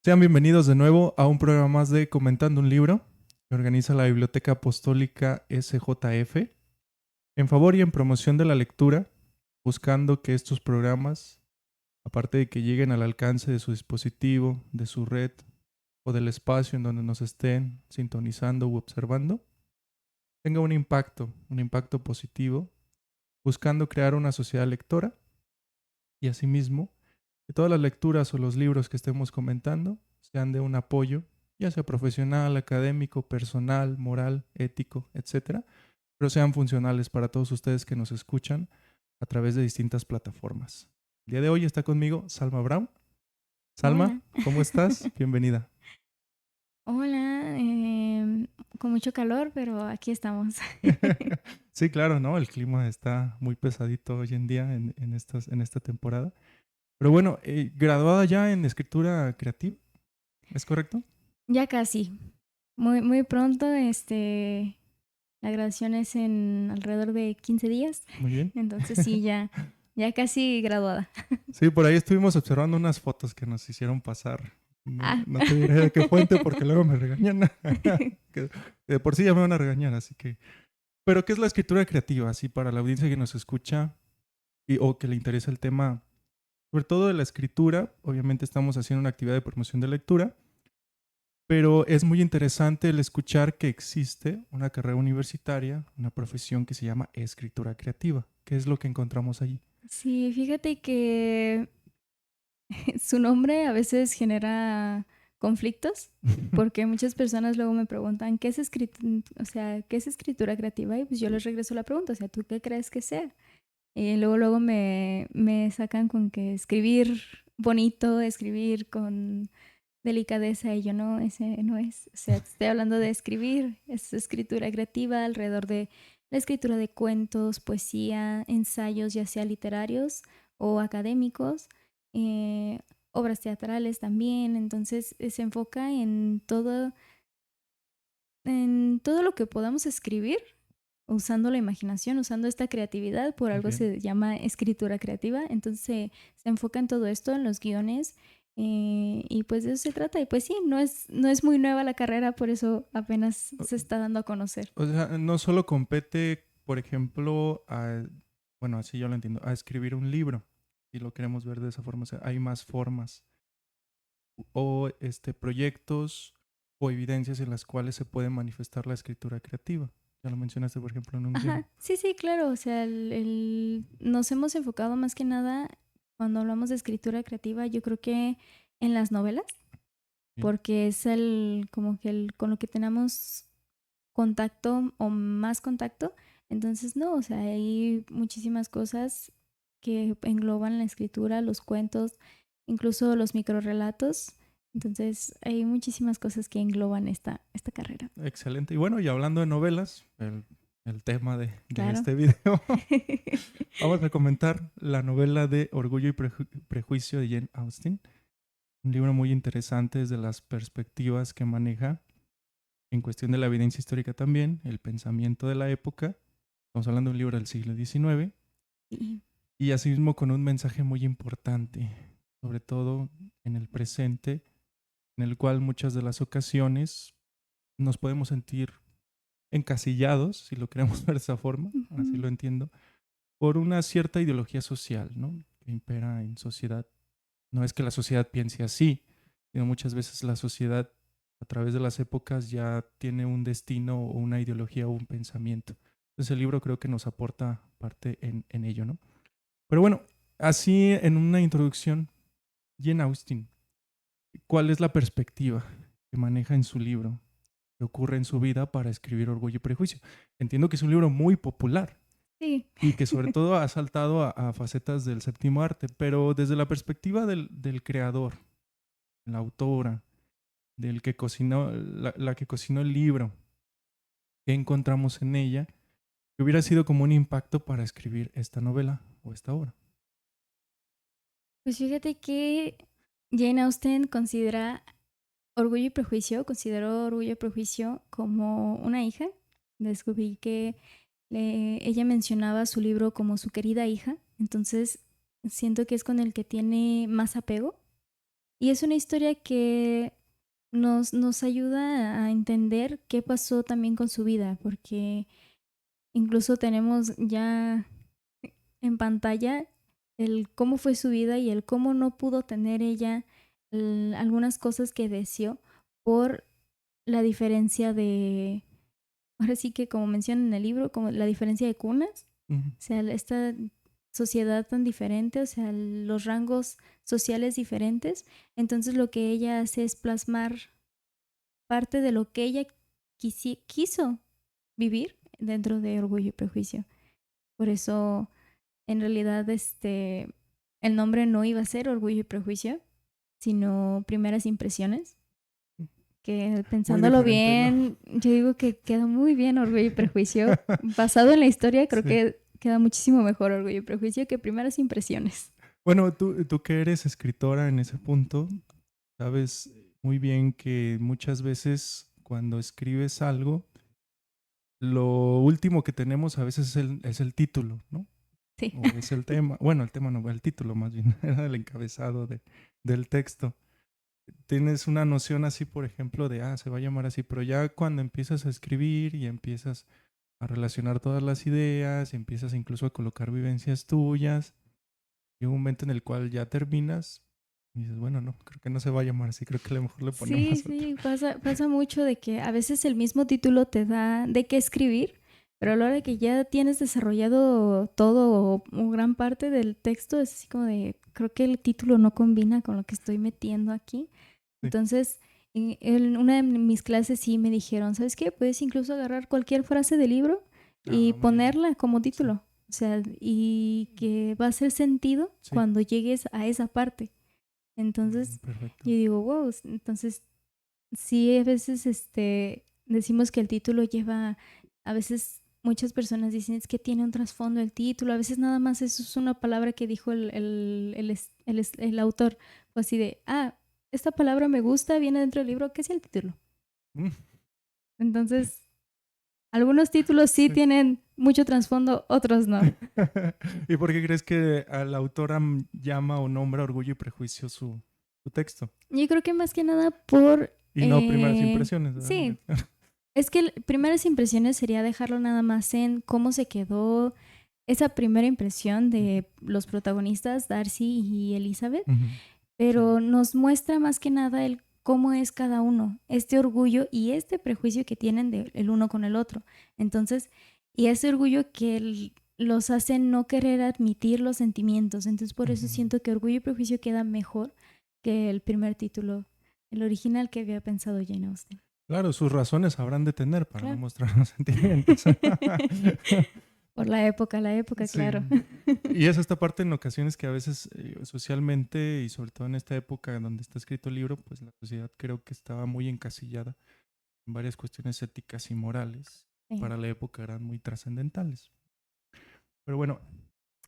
Sean bienvenidos de nuevo a un programa más de Comentando un Libro que organiza la Biblioteca Apostólica SJF en favor y en promoción de la lectura, buscando que estos programas, aparte de que lleguen al alcance de su dispositivo, de su red o del espacio en donde nos estén sintonizando u observando, tenga un impacto positivo, buscando crear una sociedad lectora y asimismo que todas las lecturas o los libros que estemos comentando sean de un apoyo, ya sea profesional, académico, personal, moral, ético, etcétera, pero sean funcionales para todos ustedes que nos escuchan a través de distintas plataformas. El día de hoy está conmigo Salma Brown. Salma, Hola. ¿cómo estás? Bienvenida. Hola, con mucho calor, pero aquí estamos. Sí, claro, ¿no? El clima está muy pesadito hoy en día en esta temporada. Pero bueno, graduada ya en escritura creativa, ¿es correcto? Ya casi. Muy pronto, la graduación es en alrededor de 15 días. Muy bien. Entonces sí, ya casi graduada. Sí, por ahí estuvimos observando unas fotos que nos hicieron pasar. No, Ah, no te diré de qué fuente porque luego me regañan. que de por sí ya me van a regañar, así que... Pero ¿qué es la escritura creativa? Así para la audiencia que nos escucha o que le interesa el tema, sobre todo de la escritura, obviamente estamos haciendo una actividad de promoción de lectura, pero es muy interesante el escuchar que existe una carrera universitaria, una profesión que se llama escritura creativa. ¿Qué es lo que encontramos allí? sí, fíjate que su nombre a veces genera conflictos, porque muchas personas luego me preguntan, o sea, ¿qué es escritura creativa? Y pues yo les regreso la pregunta, o sea, ¿tú qué crees que sea? Y luego me sacan con que escribir bonito, escribir con delicadeza, y yo no, ese no es. O sea, estoy hablando de escribir, es escritura creativa alrededor de la escritura de cuentos, poesía, ensayos, ya sea literarios o académicos, eh, obras teatrales también. Entonces se enfoca en todo lo que podamos escribir usando la imaginación, usando esta creatividad, por Muy algo bien. se llama escritura creativa. Entonces se enfoca en todo esto, en los guiones, y pues de eso se trata. Y pues sí, no es muy nueva la carrera, por eso apenas se está dando a conocer. O sea, no solo compete, por ejemplo, bueno, así yo lo entiendo, a escribir un libro, si lo queremos ver de esa forma, o sea, hay más formas o proyectos o evidencias en las cuales se puede manifestar la escritura creativa. Ya lo mencionaste, por ejemplo, en un guión. Ajá, sí, sí, claro. O sea, nos hemos enfocado más que nada cuando hablamos de escritura creativa, yo creo que en las novelas, Bien. porque es como que con lo que tenemos contacto o más contacto. Entonces, no, o sea, hay muchísimas cosas que engloban la escritura, los cuentos, incluso los microrelatos. Entonces, hay muchísimas cosas que engloban esta carrera. Excelente. Y bueno, y hablando de novelas, el tema de Claro. este video, vamos a comentar la novela de Orgullo y Prejuicio de Jane Austen. Un libro muy interesante desde las perspectivas que maneja en cuestión de la evidencia histórica también, el pensamiento de la época. Estamos hablando de un libro del siglo XIX Sí. y asimismo con un mensaje muy importante, sobre todo en el presente, en el cual muchas de las ocasiones nos podemos sentir encasillados, si lo queremos ver de esa forma, así Ujú. lo entiendo, por una cierta ideología social, ¿no? Que impera en sociedad. No es que la sociedad piense así, sino muchas veces la sociedad a través de las épocas ya tiene un destino o una ideología o un pensamiento. Entonces el libro creo que nos aporta parte en ello, ¿no? Pero bueno, así en una introducción, Jane Austen, ¿cuál es la perspectiva que maneja en su libro, que ocurre en su vida para escribir Orgullo y Prejuicio? Entiendo que es un libro muy popular Sí. y que sobre todo ha saltado a facetas del séptimo arte, pero desde la perspectiva del creador, la autora, del que cocinó, la que cocinó el libro, ¿qué encontramos en ella? Que hubiera sido como un impacto para escribir esta novela o esta obra. Pues fíjate que Jane Austen consideró Orgullo y Prejuicio como una hija. Descubrí que ella mencionaba su libro como su querida hija, entonces siento que es con el que tiene más apego, Y es una historia que nos ayuda a entender qué pasó también con su vida, porque incluso tenemos ya en pantalla el cómo fue su vida y el cómo no pudo tener ella algunas cosas que deseó por la diferencia de, ahora sí que como menciona en el libro, como la diferencia de cunas, Ujú. o sea, esta sociedad tan diferente, o sea, los rangos sociales diferentes. Entonces lo que ella hace es plasmar parte de lo que ella quiso vivir dentro de Orgullo y Prejuicio. Por eso, en realidad, el nombre no iba a ser Orgullo y Prejuicio, sino Primeras Impresiones. Que Muy pensándolo diferente, ¿no? bien, yo digo que queda muy bien Orgullo y Prejuicio. Basado en la historia, creo Sí. que queda muchísimo mejor Orgullo y Prejuicio que Primeras Impresiones. Bueno, tú que eres escritora en ese punto, sabes muy bien que muchas veces cuando escribes algo, lo último que tenemos a veces es el título, ¿no? Sí. O es el tema. Bueno, el tema no, el título más bien, era el encabezado del texto. Tienes una noción así, por ejemplo, de, se va a llamar así, pero ya cuando empiezas a escribir y empiezas a relacionar todas las ideas, y empiezas incluso a colocar vivencias tuyas, llega un momento en el cual ya terminas y dices, bueno, no, creo que no se va a llamar así, creo que a lo mejor le Sí, ponemos otro. sí, pasa mucho de que a veces el mismo título te da de qué escribir, pero a la hora de que ya tienes desarrollado todo o gran parte del texto, es así como de, creo que el título no combina con lo que estoy metiendo aquí. Sí. Entonces, en una de mis clases sí me dijeron, ¿sabes qué? Puedes incluso agarrar cualquier frase del libro y Muy bien. ponerla como Sí, título. O sea, y que va a hacer sentido sí. cuando llegues a esa parte. Entonces, Perfecto. yo digo, wow, entonces sí, a veces decimos que el título lleva, a veces muchas personas dicen es que tiene un trasfondo el título, a veces nada más eso es una palabra que dijo el autor, o así de, esta palabra me gusta, viene dentro del libro, ¿qué es el título? Mm, Entonces, algunos títulos sí sí. tienen mucho trasfondo, otros no. ¿Y por qué crees que la autora llama o nombra Orgullo y Prejuicio su texto? Yo creo que más que nada por, Y no primeras impresiones, ¿verdad? sí, es que primeras impresiones sería dejarlo nada más en cómo se quedó esa primera impresión de los protagonistas, Darcy y Elizabeth, Ujú. Sí. pero nos muestra más que nada el cómo es cada uno, este orgullo y este prejuicio que tienen el uno con el otro. Entonces, y ese orgullo que los hace no querer admitir los sentimientos. Entonces, por eso Ujú. siento que Orgullo y Prejuicio queda mejor que el primer título, el original que había pensado Jane Austen. Claro, sus razones habrán de tener para no Claro. mostrar los sentimientos. Por la época, Sí. claro. Y es esta parte en ocasiones que a veces socialmente y sobre todo en esta época donde está escrito el libro, pues la sociedad creo que estaba muy encasillada en varias cuestiones éticas y morales. Sí. Para la época eran muy trascendentales. Pero bueno,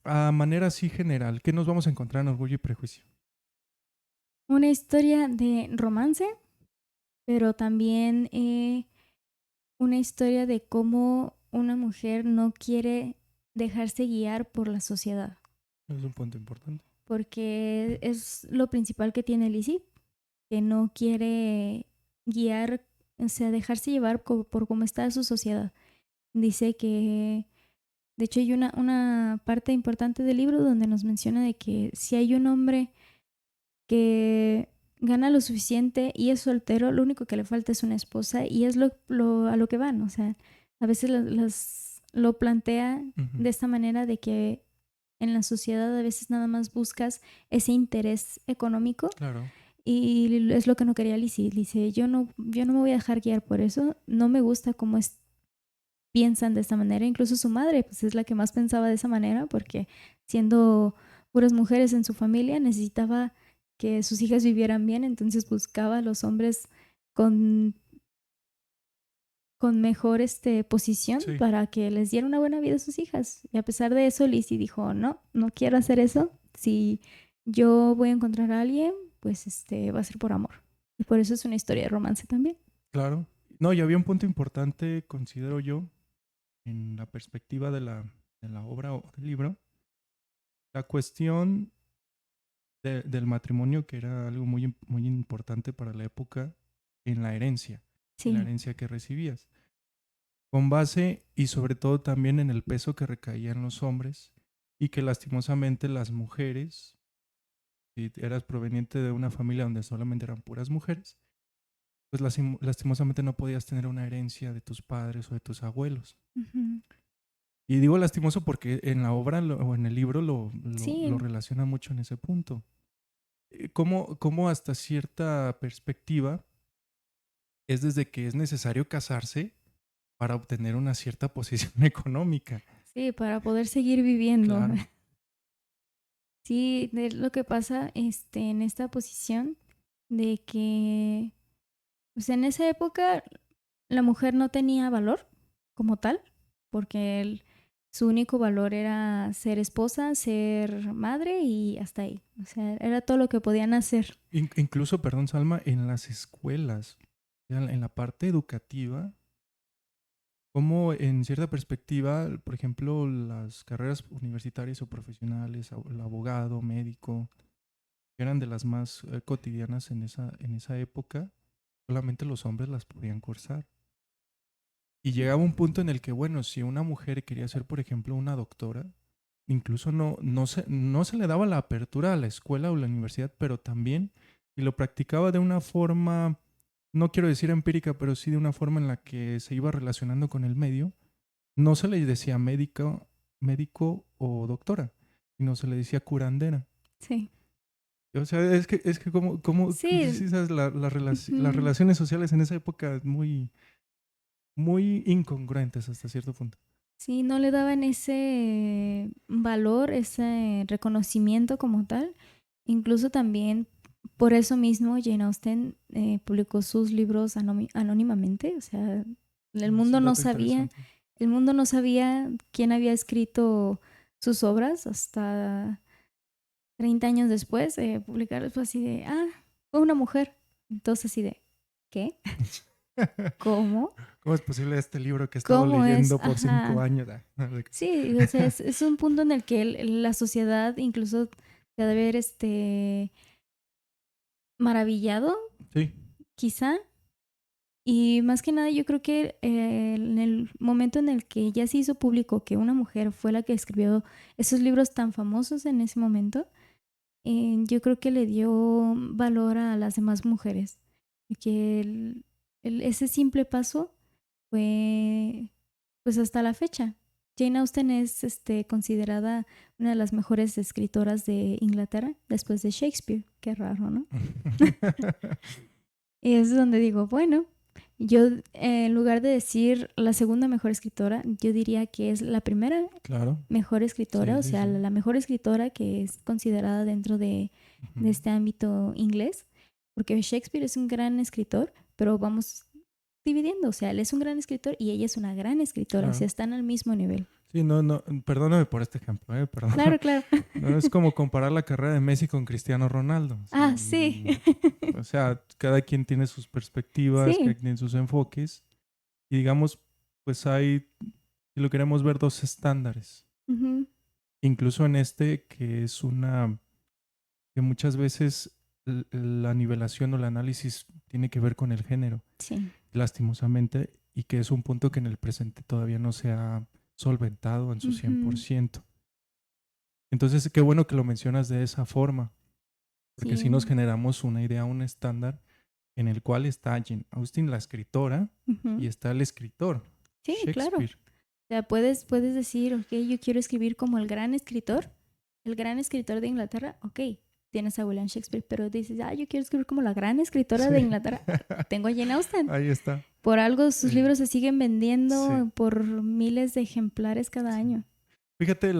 a manera así general, ¿qué nos vamos a encontrar en Orgullo y Prejuicio? Una historia de romance, pero también una historia de cómo una mujer no quiere dejarse guiar por la sociedad, Es un punto importante. porque es lo principal que tiene Lizzie, que no quiere guiar, o sea, dejarse llevar por cómo está su sociedad. Dice que, de hecho, hay una parte importante del libro donde nos menciona de que si hay un hombre que gana lo suficiente y es soltero, lo único que le falta es una esposa y es a lo que van. O sea, a veces lo plantea Ujú. de esta manera de que en la sociedad a veces nada más buscas ese interés económico Claro. y es lo que no quería Lizzie. Dice, yo no me voy a dejar guiar por eso, no me gusta cómo piensan de esta manera. Incluso su madre pues es la que más pensaba de esa manera porque siendo puras mujeres en su familia necesitaba que sus hijas vivieran bien, entonces buscaba a los hombres con, con mejor posición Sí. para que les diera una buena vida a sus hijas. Y a pesar de eso, Lizzie dijo, no, no quiero hacer eso. Si yo voy a encontrar a alguien, pues va a ser por amor. Y por eso es una historia de romance también. Claro. No, y había un punto importante, considero yo, en la perspectiva de la obra o del libro, la cuestión del matrimonio, que era algo muy importante para la época, en la Sí. herencia que recibías. Con base y sobre todo también en el peso que recaía en los hombres y que lastimosamente las mujeres, si eras proveniente de una familia donde solamente eran puras mujeres, pues lastimosamente no podías tener una herencia de tus padres o de tus abuelos. Ujú. Y digo lastimoso porque en la obra o en el libro lo Sí, relaciona mucho en ese punto. Cómo hasta cierta perspectiva es desde que es necesario casarse para obtener una cierta posición económica. sí, para poder seguir viviendo. Claro. Sí, de lo que pasa en esta posición de que, pues en esa época la mujer no tenía valor como tal, porque su único valor era ser esposa, ser madre y hasta ahí. O sea, era todo lo que podían hacer. Incluso, perdón, Salma, en las escuelas, en la parte educativa, como en cierta perspectiva, por ejemplo, las carreras universitarias o profesionales, el abogado, médico, que eran de las más cotidianas en esa época, solamente los hombres las podían cursar. Y llegaba un punto en el que, bueno, si una mujer quería ser, por ejemplo, una doctora, incluso no se le daba la apertura a la escuela o la universidad, pero también, y lo practicaba de una forma, no quiero decir empírica, pero sí de una forma en la que se iba relacionando con el medio, no se le decía médico o doctora, sino se le decía curandera. Sí. O sea, es que Sí. sí, sabes, las Ujú. relaciones sociales en esa época muy incongruentes hasta cierto punto. Sí, no le daban ese valor, ese reconocimiento como tal. Incluso también por eso mismo Jane Austen publicó sus libros anónimamente. O sea, Es un dato interesante. el mundo no sabía quién había escrito sus obras hasta 30 años después de publicarlas. Fue así de, fue una mujer. Entonces así de, ¿qué? ¿Cómo? ¿Cómo es posible este libro que he estado ¿Cómo es? leyendo por 5 Ajá. años? Sí, o sea, es un punto en el que la sociedad incluso se ha de ver maravillado, Sí, quizá. Y más que nada, yo creo que en el momento en el que ya se hizo público que una mujer fue la que escribió esos libros tan famosos en ese momento, yo creo que le dio valor a las demás mujeres. Y que ese simple paso fue, pues hasta la fecha. Jane Austen es considerada una de las mejores escritoras de Inglaterra después de Shakespeare. Qué raro, ¿no? Y es donde digo, bueno, yo en lugar de decir la segunda mejor escritora, yo diría que es la primera claro, mejor escritora, sí, o sí, sea, sí. la mejor escritora que es considerada dentro de Ujú. este ámbito inglés, porque Shakespeare es un gran escritor, pero vamos dividiendo, o sea, él es un gran escritor y ella es una gran escritora, o sea, Claro. están al mismo nivel. Sí, no, perdóname por este ejemplo, perdón. Claro, claro. No es como comparar la carrera de Messi con Cristiano Ronaldo. Sí. O sea, cada quien tiene sus perspectivas, cada Sí. quien tiene sus enfoques. Y digamos, pues hay, si lo queremos ver, dos estándares. Ujú. Incluso en este, que es que muchas veces la nivelación o el análisis tiene que ver con el género, Sí. lastimosamente, y que es un punto que en el presente todavía no se ha solventado en su Ujú. 100%. Entonces, qué bueno que lo mencionas de esa forma, porque si nos Sí. generamos una idea, un estándar en el cual está Jane Austen, la escritora, y Ujú. está el escritor, Sí, claro. Shakespeare. O sea, puedes decir, ok, yo quiero escribir como el gran escritor de Inglaterra, ok, tienes a William Shakespeare, pero dices, yo quiero escribir como la gran escritora Sí, de Inglaterra, tengo a Jane Austen. ahí está. Por algo sus Eh, libros se siguen sí, vendiendo por miles de ejemplares cada sí. año. Fíjate,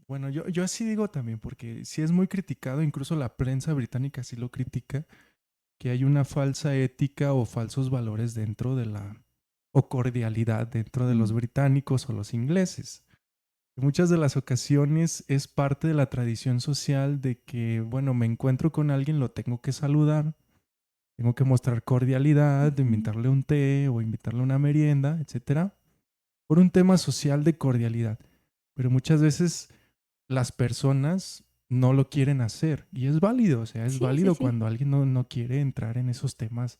bueno, yo así digo también, porque sí es muy criticado, incluso la prensa británica sí lo critica, que hay una falsa ética o falsos valores dentro de o cordialidad dentro de los Mm. británicos o los ingleses. En muchas de las ocasiones es parte de la tradición social de que, bueno, me encuentro con alguien, lo tengo que saludar, tengo que mostrar cordialidad, Ujú. invitarle un té o invitarle una merienda, etcétera, por un tema social de cordialidad. Pero muchas veces las personas no lo quieren hacer. Y es válido, o sea, es Sí, sí, válido sí. cuando alguien no quiere entrar en esos temas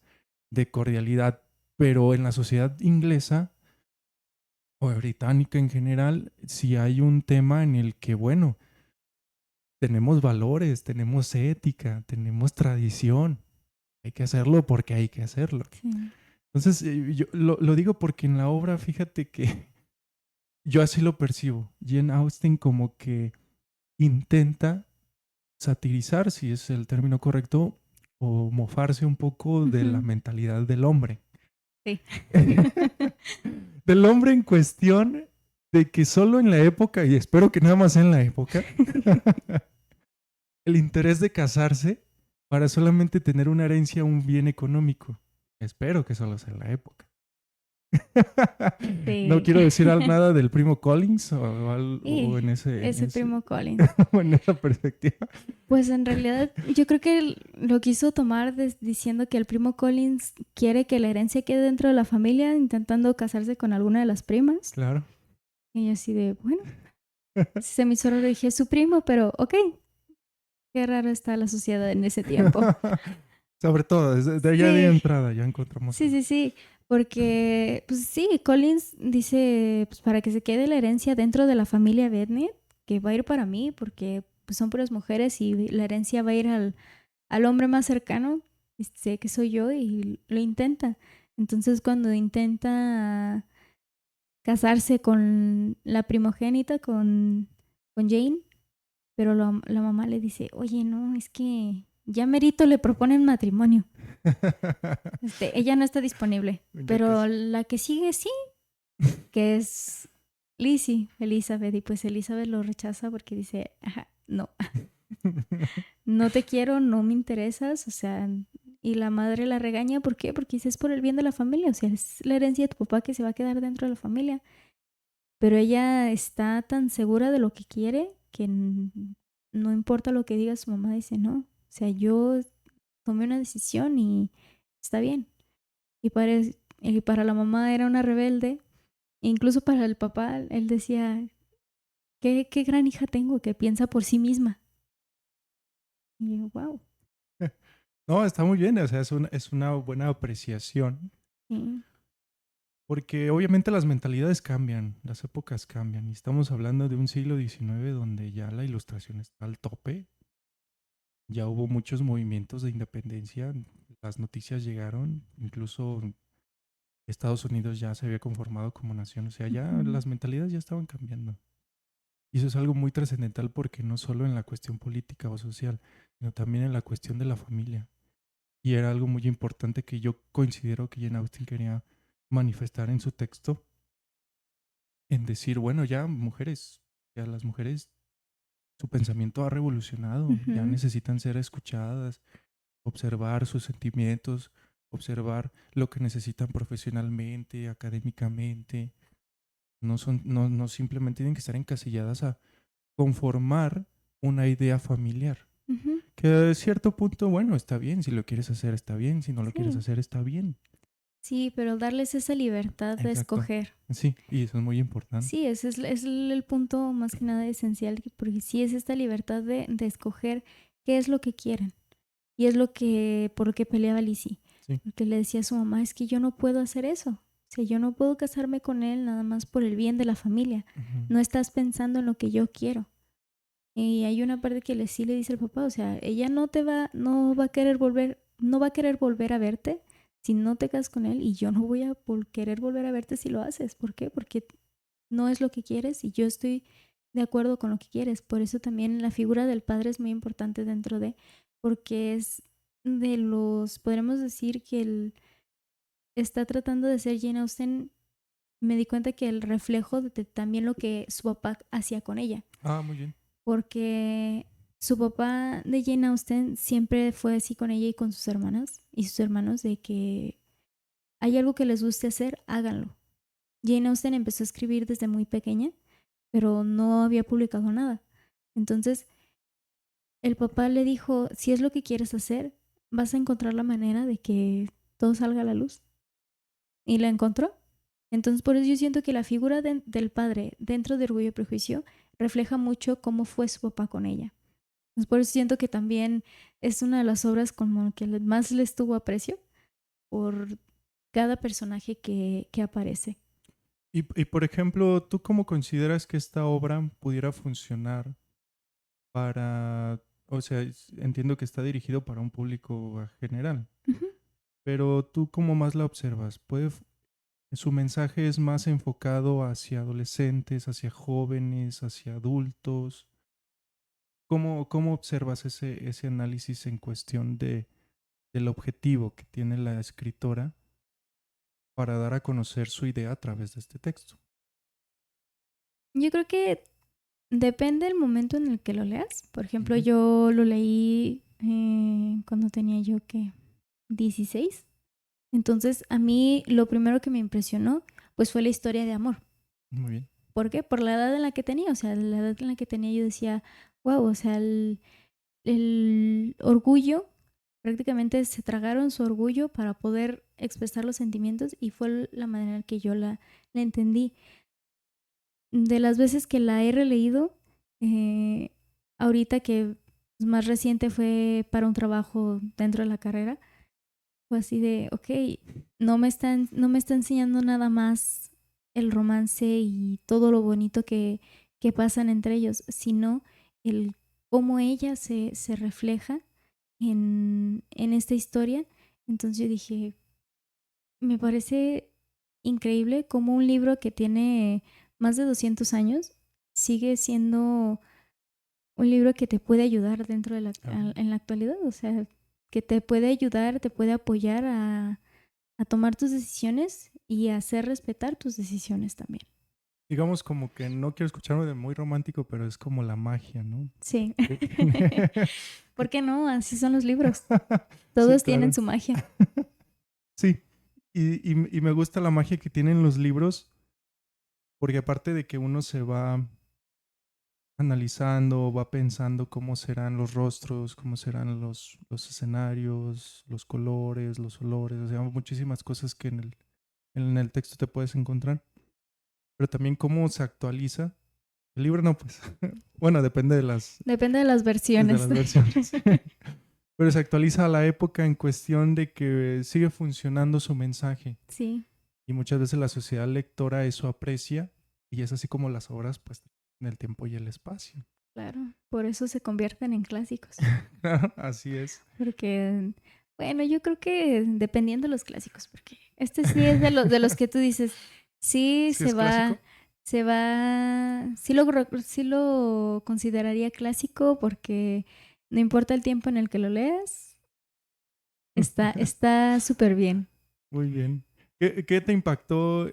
de cordialidad. Pero en la sociedad inglesa o británica en general, si hay un tema en el que, bueno, tenemos valores, tenemos ética, tenemos tradición. Hay que hacerlo porque hay que hacerlo. Sí. Entonces, yo lo digo porque en la obra, fíjate que yo así lo percibo. Jane Austen como que intenta satirizar, si es el término correcto, o mofarse un poco de la Ujú. mentalidad del hombre. Sí. Del hombre en cuestión, de que solo en la época, y espero que nada más sea en la época, el interés de casarse para solamente tener una herencia, un bien económico. Espero que solo sea en la época. No Sí. quiero decir nada del primo Collins o Y en ese, ese primo Colin. o en esa perspectiva. Pues en realidad yo creo que él lo quiso tomar diciendo que el primo Collins quiere que la herencia quede dentro de la familia, intentando casarse con alguna de las primas. Claro. Y yo así de, bueno, se me hizo raro, dije, es su primo, pero ok, qué raro está la sociedad en ese tiempo. Sobre todo, desde allá de Sí, entrada ya encontramos sí, algo. sí, sí, porque, pues sí, Collins dice, pues para que se quede la herencia dentro de la familia Bennett, que va a ir para mí, porque pues, son puras mujeres y la herencia va a ir al hombre más cercano, sé que soy yo, y lo intenta. Entonces, cuando intenta casarse con la primogénita, con Jane, pero la mamá le dice, oye, no, es que ya merito le proponen matrimonio. Ella no está disponible, Ya pero casi. la que sigue sí, que es Lizzie, Elizabeth, y pues Elizabeth lo rechaza porque dice, ajá, no, no te quiero, no me interesas, o sea, y la madre la regaña, ¿por qué? Porque dice, es por el bien de la familia, o sea, es la herencia de tu papá que se va a quedar dentro de la familia, pero ella está tan segura de lo que quiere que no importa lo que diga su mamá, dice, no, o sea, yo tomé una decisión y está bien. Y para la mamá era una rebelde. E incluso para el papá, él decía, qué gran hija tengo que piensa por sí misma. Y yo, wow. No, está muy bien, o sea, es una buena apreciación, Sí. porque obviamente las mentalidades cambian, las épocas cambian, y estamos hablando de un siglo XIX donde ya la ilustración está al tope, ya hubo muchos movimientos de independencia, las noticias llegaron, incluso Estados Unidos ya se había conformado como nación, o sea, ya Ujú. las mentalidades ya estaban cambiando. Y eso es algo muy trascendental porque no solo en la cuestión política o social, sino también en la cuestión de la familia. Y era algo muy importante que yo considero que Jane Austen quería manifestar en su texto, en decir, bueno, ya mujeres, ya las mujeres, su pensamiento ha revolucionado, ya Ujú. necesitan ser escuchadas, observar sus sentimientos, observar lo que necesitan profesionalmente, académicamente. No simplemente tienen que estar encasilladas a conformar una idea familiar. Ujú. Que de cierto punto, bueno, está bien, si lo quieres hacer está bien, si no lo quieres Sí. hacer está bien. Sí, pero darles esa libertad de Exacto. escoger. Sí, y eso es muy importante. Sí, ese es el punto más que nada esencial, porque sí es esta libertad de escoger qué es lo que quieren. Y es por lo que peleaba Lizzie. Sí. Porque le decía a su mamá, es que yo no puedo hacer eso. O sea, yo no puedo casarme con él nada más por el bien de la familia. Ujú. No estás pensando en lo que yo quiero. Y hay una parte que sí le dice el papá, o sea, ella no va a querer volver, no va a querer volver a verte si no te casas con él y yo no voy a querer volver a verte si lo haces. ¿Por qué? Porque no es lo que quieres y yo estoy de acuerdo con lo que quieres. Por eso también la figura del padre es muy importante dentro de, porque es podremos decir que él está tratando de ser Jane Austen. Me di cuenta que el reflejo de también lo que su papá hacía con ella, Ah, muy bien. porque su papá de Jane Austen siempre fue así con ella y con sus hermanas y sus hermanos, de que hay algo que les guste hacer, háganlo. Jane Austen empezó a escribir desde muy pequeña, pero no había publicado nada. Entonces, el papá le dijo, si es lo que quieres hacer, vas a encontrar la manera de que todo salga a la luz. Y la encontró. Entonces, por eso yo siento que la figura del padre dentro de Orgullo y Prejuicio refleja mucho cómo fue su papá con ella. Pues por eso siento que también es una de las obras como que más les tuvo aprecio por cada personaje que aparece. Y por ejemplo, ¿tú cómo consideras que esta obra pudiera funcionar para, o sea, entiendo que está dirigido para un público general, Ujú. pero tú cómo más la observas? ¿Su mensaje es más enfocado hacia adolescentes, hacia jóvenes, hacia adultos? ¿Cómo observas ese análisis en cuestión del objetivo que tiene la escritora para dar a conocer su idea a través de este texto? Yo creo que depende del momento en el que lo leas. Por ejemplo, Ujú. yo lo leí cuando tenía yo que 16. Entonces, a mí lo primero que me impresionó, pues fue la historia de amor. Muy bien. ¿Por qué? Por la edad en la que tenía. O sea, la edad en la que tenía yo decía, wow, o sea, el orgullo, prácticamente se tragaron su orgullo para poder expresar los sentimientos y fue la manera en que yo la entendí. De las veces que la he releído, eh, ahorita que más reciente fue para un trabajo dentro de la carrera, fue así de, ok, no me está enseñando nada más el romance y todo lo bonito que pasan entre ellos, sino el cómo ella se refleja en esta historia. Entonces yo dije, me parece increíble cómo un libro que tiene más de 200 años sigue siendo un libro que te puede ayudar dentro de Claro. en la actualidad. O sea, que te puede ayudar, te puede apoyar a tomar tus decisiones y a hacer respetar tus decisiones también. Digamos como que no quiero escucharme de muy romántico, pero es como la magia, ¿no? Sí. Que tiene- ¿Por qué no? Así son los libros. Sí, Todos tienen claro. su magia. Sí. Y me gusta la magia que tienen los libros, porque aparte de que uno se va analizando, va pensando cómo serán los rostros, cómo serán los escenarios, los colores, los olores, o sea, muchísimas cosas que en el texto te puedes encontrar, pero también cómo se actualiza. El libro no, pues, bueno, depende Depende de las de versiones. las versiones, pero se actualiza a la época en cuestión de que sigue funcionando su mensaje Sí, y muchas veces la sociedad lectora eso aprecia y es así como las obras, pues, en el tiempo y el espacio. claro. Por eso se convierten en clásicos. Así es. Porque, bueno, yo creo que dependiendo de los clásicos, porque este sí es de los que tú dices, sí ¿Sí es clásico? sí lo consideraría clásico porque no importa el tiempo en el que lo leas, está súper bien. Muy bien. ¿Qué te impactó?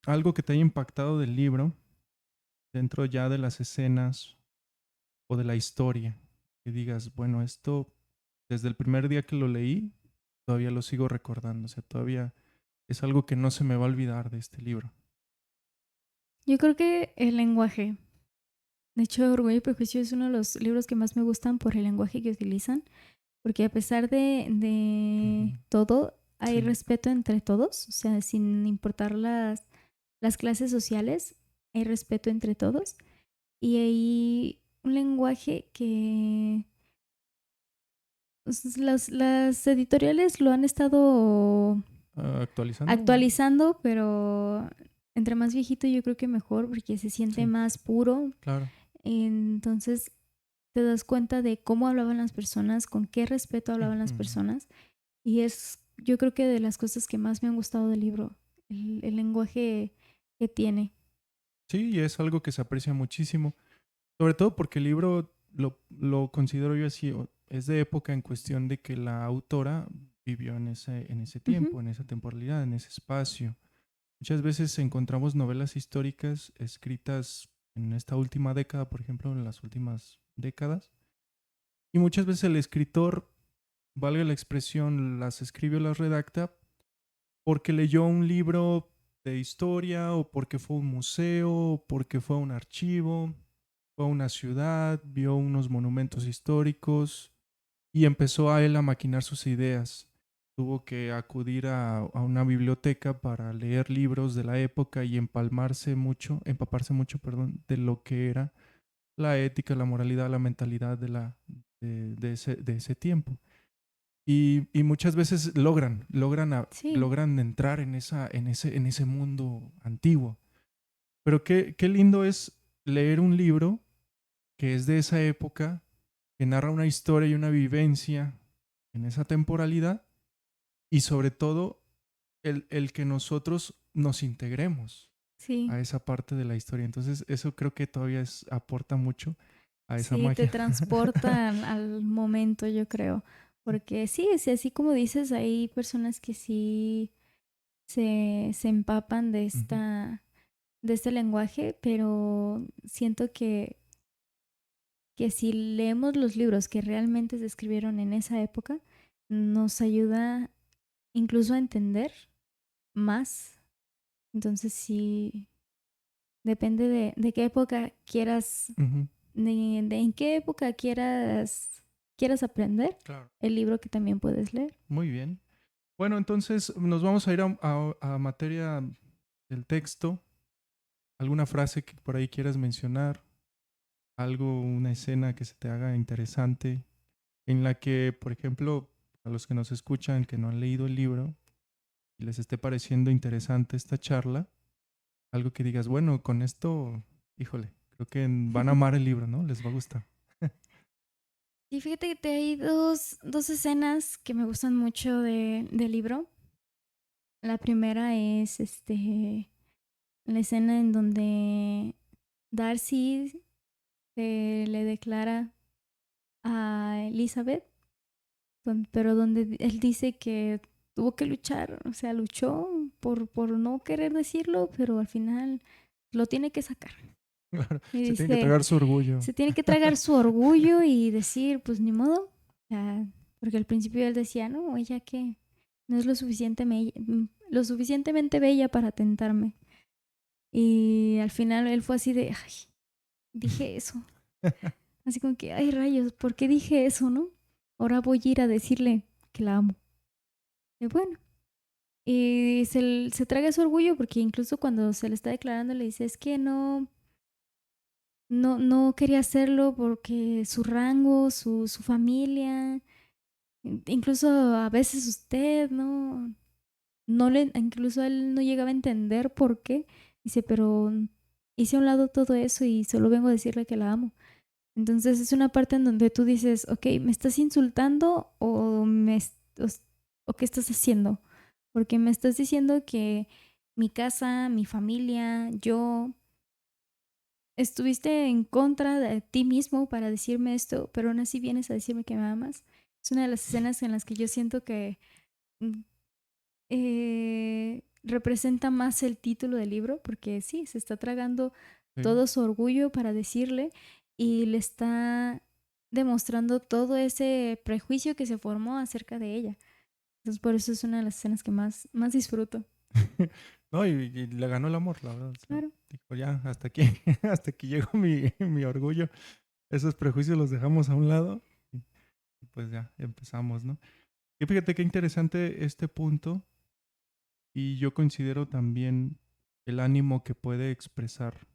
Algo que te haya impactado del libro, dentro ya de las escenas o de la historia. Que digas, bueno, esto desde el primer día que lo leí, todavía lo sigo recordando. O sea, todavía es algo que no se me va a olvidar de este libro. Yo creo que el lenguaje, de hecho, Orgullo y Prejuicio es uno de los libros que más me gustan por el lenguaje que utilizan, porque a pesar de Ujú. todo, hay Sí. respeto entre todos, o sea, sin importar las clases sociales, hay respeto entre todos. Y hay un lenguaje que pues, las editoriales lo han estado Actualizando. actualizando, pero entre más viejito yo creo que mejor porque se siente Sí, más puro. claro. Entonces te das cuenta de cómo hablaban las personas, con qué respeto hablaban las Ujú. personas. Y es, yo creo que de las cosas que más me han gustado del libro, el lenguaje que tiene. Sí, y es algo que se aprecia muchísimo. Sobre todo porque el libro lo considero yo así, es de época en cuestión de que la autora vivió en ese Ujú, tiempo, en esa temporalidad, en ese espacio. Muchas veces encontramos novelas históricas escritas en esta última década, por ejemplo, en las últimas décadas, y muchas veces el escritor, valga la expresión, las escribe o las redacta porque leyó un libro de historia o porque fue a un museo o porque fue a un archivo, fue a una ciudad, vio unos monumentos históricos y empezó a él a maquinar sus ideas. Tuvo que acudir a una biblioteca para leer libros de la época y empaparse mucho, perdón, de lo que era la ética, la moralidad, la mentalidad de ese tiempo. Y muchas veces Sí, logran entrar en en ese mundo antiguo. Pero qué lindo es leer un libro que es de esa época, que narra una historia y una vivencia en esa temporalidad, y sobre todo el que nosotros nos integremos sí, a esa parte de la historia. Entonces, eso creo que todavía aporta mucho a esa sí, te magia. transportan al momento, yo creo. Porque sí, sí, así como dices, hay personas que sí se empapan Ujú, de este lenguaje, pero siento que si leemos los libros que realmente se escribieron en esa época, nos ayuda incluso a entender más. Entonces sí, depende de qué época quieras, ujú, de en qué época quieras aprender, claro. el libro que también puedes leer. Muy bien. Bueno, entonces nos vamos a ir a materia del texto. ¿Alguna frase que por ahí quieras mencionar? Algo, una escena que se te haga interesante, en la que, por ejemplo, a los que nos escuchan que no han leído el libro y les esté pareciendo interesante esta charla, algo que digas, bueno, con esto, híjole, creo que van a amar el libro, ¿no? Les va a gustar. Y fíjate que hay dos escenas que me gustan mucho del libro. La primera es la escena en donde Darcy le declara a Elizabeth, pero donde él dice que tuvo que luchar, o sea, luchó por no querer decirlo, pero al final lo tiene que sacar. Claro, Y se tiene que dice, tragar su orgullo. se tiene que tragar su orgullo y decir, pues ni modo, o sea, porque al principio él decía, no, ella que no es lo suficientemente bella para tentarme. Y al final él fue así de, ay, dije eso. Así como que, ay rayos, ¿por qué dije eso, no? Ahora voy a ir a decirle que la amo. Y bueno, y se traga su orgullo porque incluso cuando se le está declarando le dice, es que no quería hacerlo porque su rango, su familia, incluso a veces usted, ¿no? Incluso él no llegaba a entender por qué. Dice, pero hice a un lado todo eso y solo vengo a decirle que la amo. Entonces es una parte en donde tú dices, ok, ¿me estás insultando o qué estás haciendo? Porque me estás diciendo que mi casa, mi familia, yo, estuviste en contra de ti mismo para decirme esto, pero aún así vienes a decirme que me amas. Es una de las escenas en las que yo siento que mm, representa más el título del libro, porque sí, se está tragando Sí. todo su orgullo para decirle y le está demostrando todo ese prejuicio que se formó acerca de ella. Entonces, por eso es una de las escenas que más disfruto. No, y le ganó el amor, la verdad. O sea, Claro. dijo, ya, hasta aquí, hasta aquí llegó mi orgullo. Esos prejuicios los dejamos a un lado y pues ya empezamos, ¿no? Y fíjate qué interesante este punto, y yo considero también el ánimo que puede expresar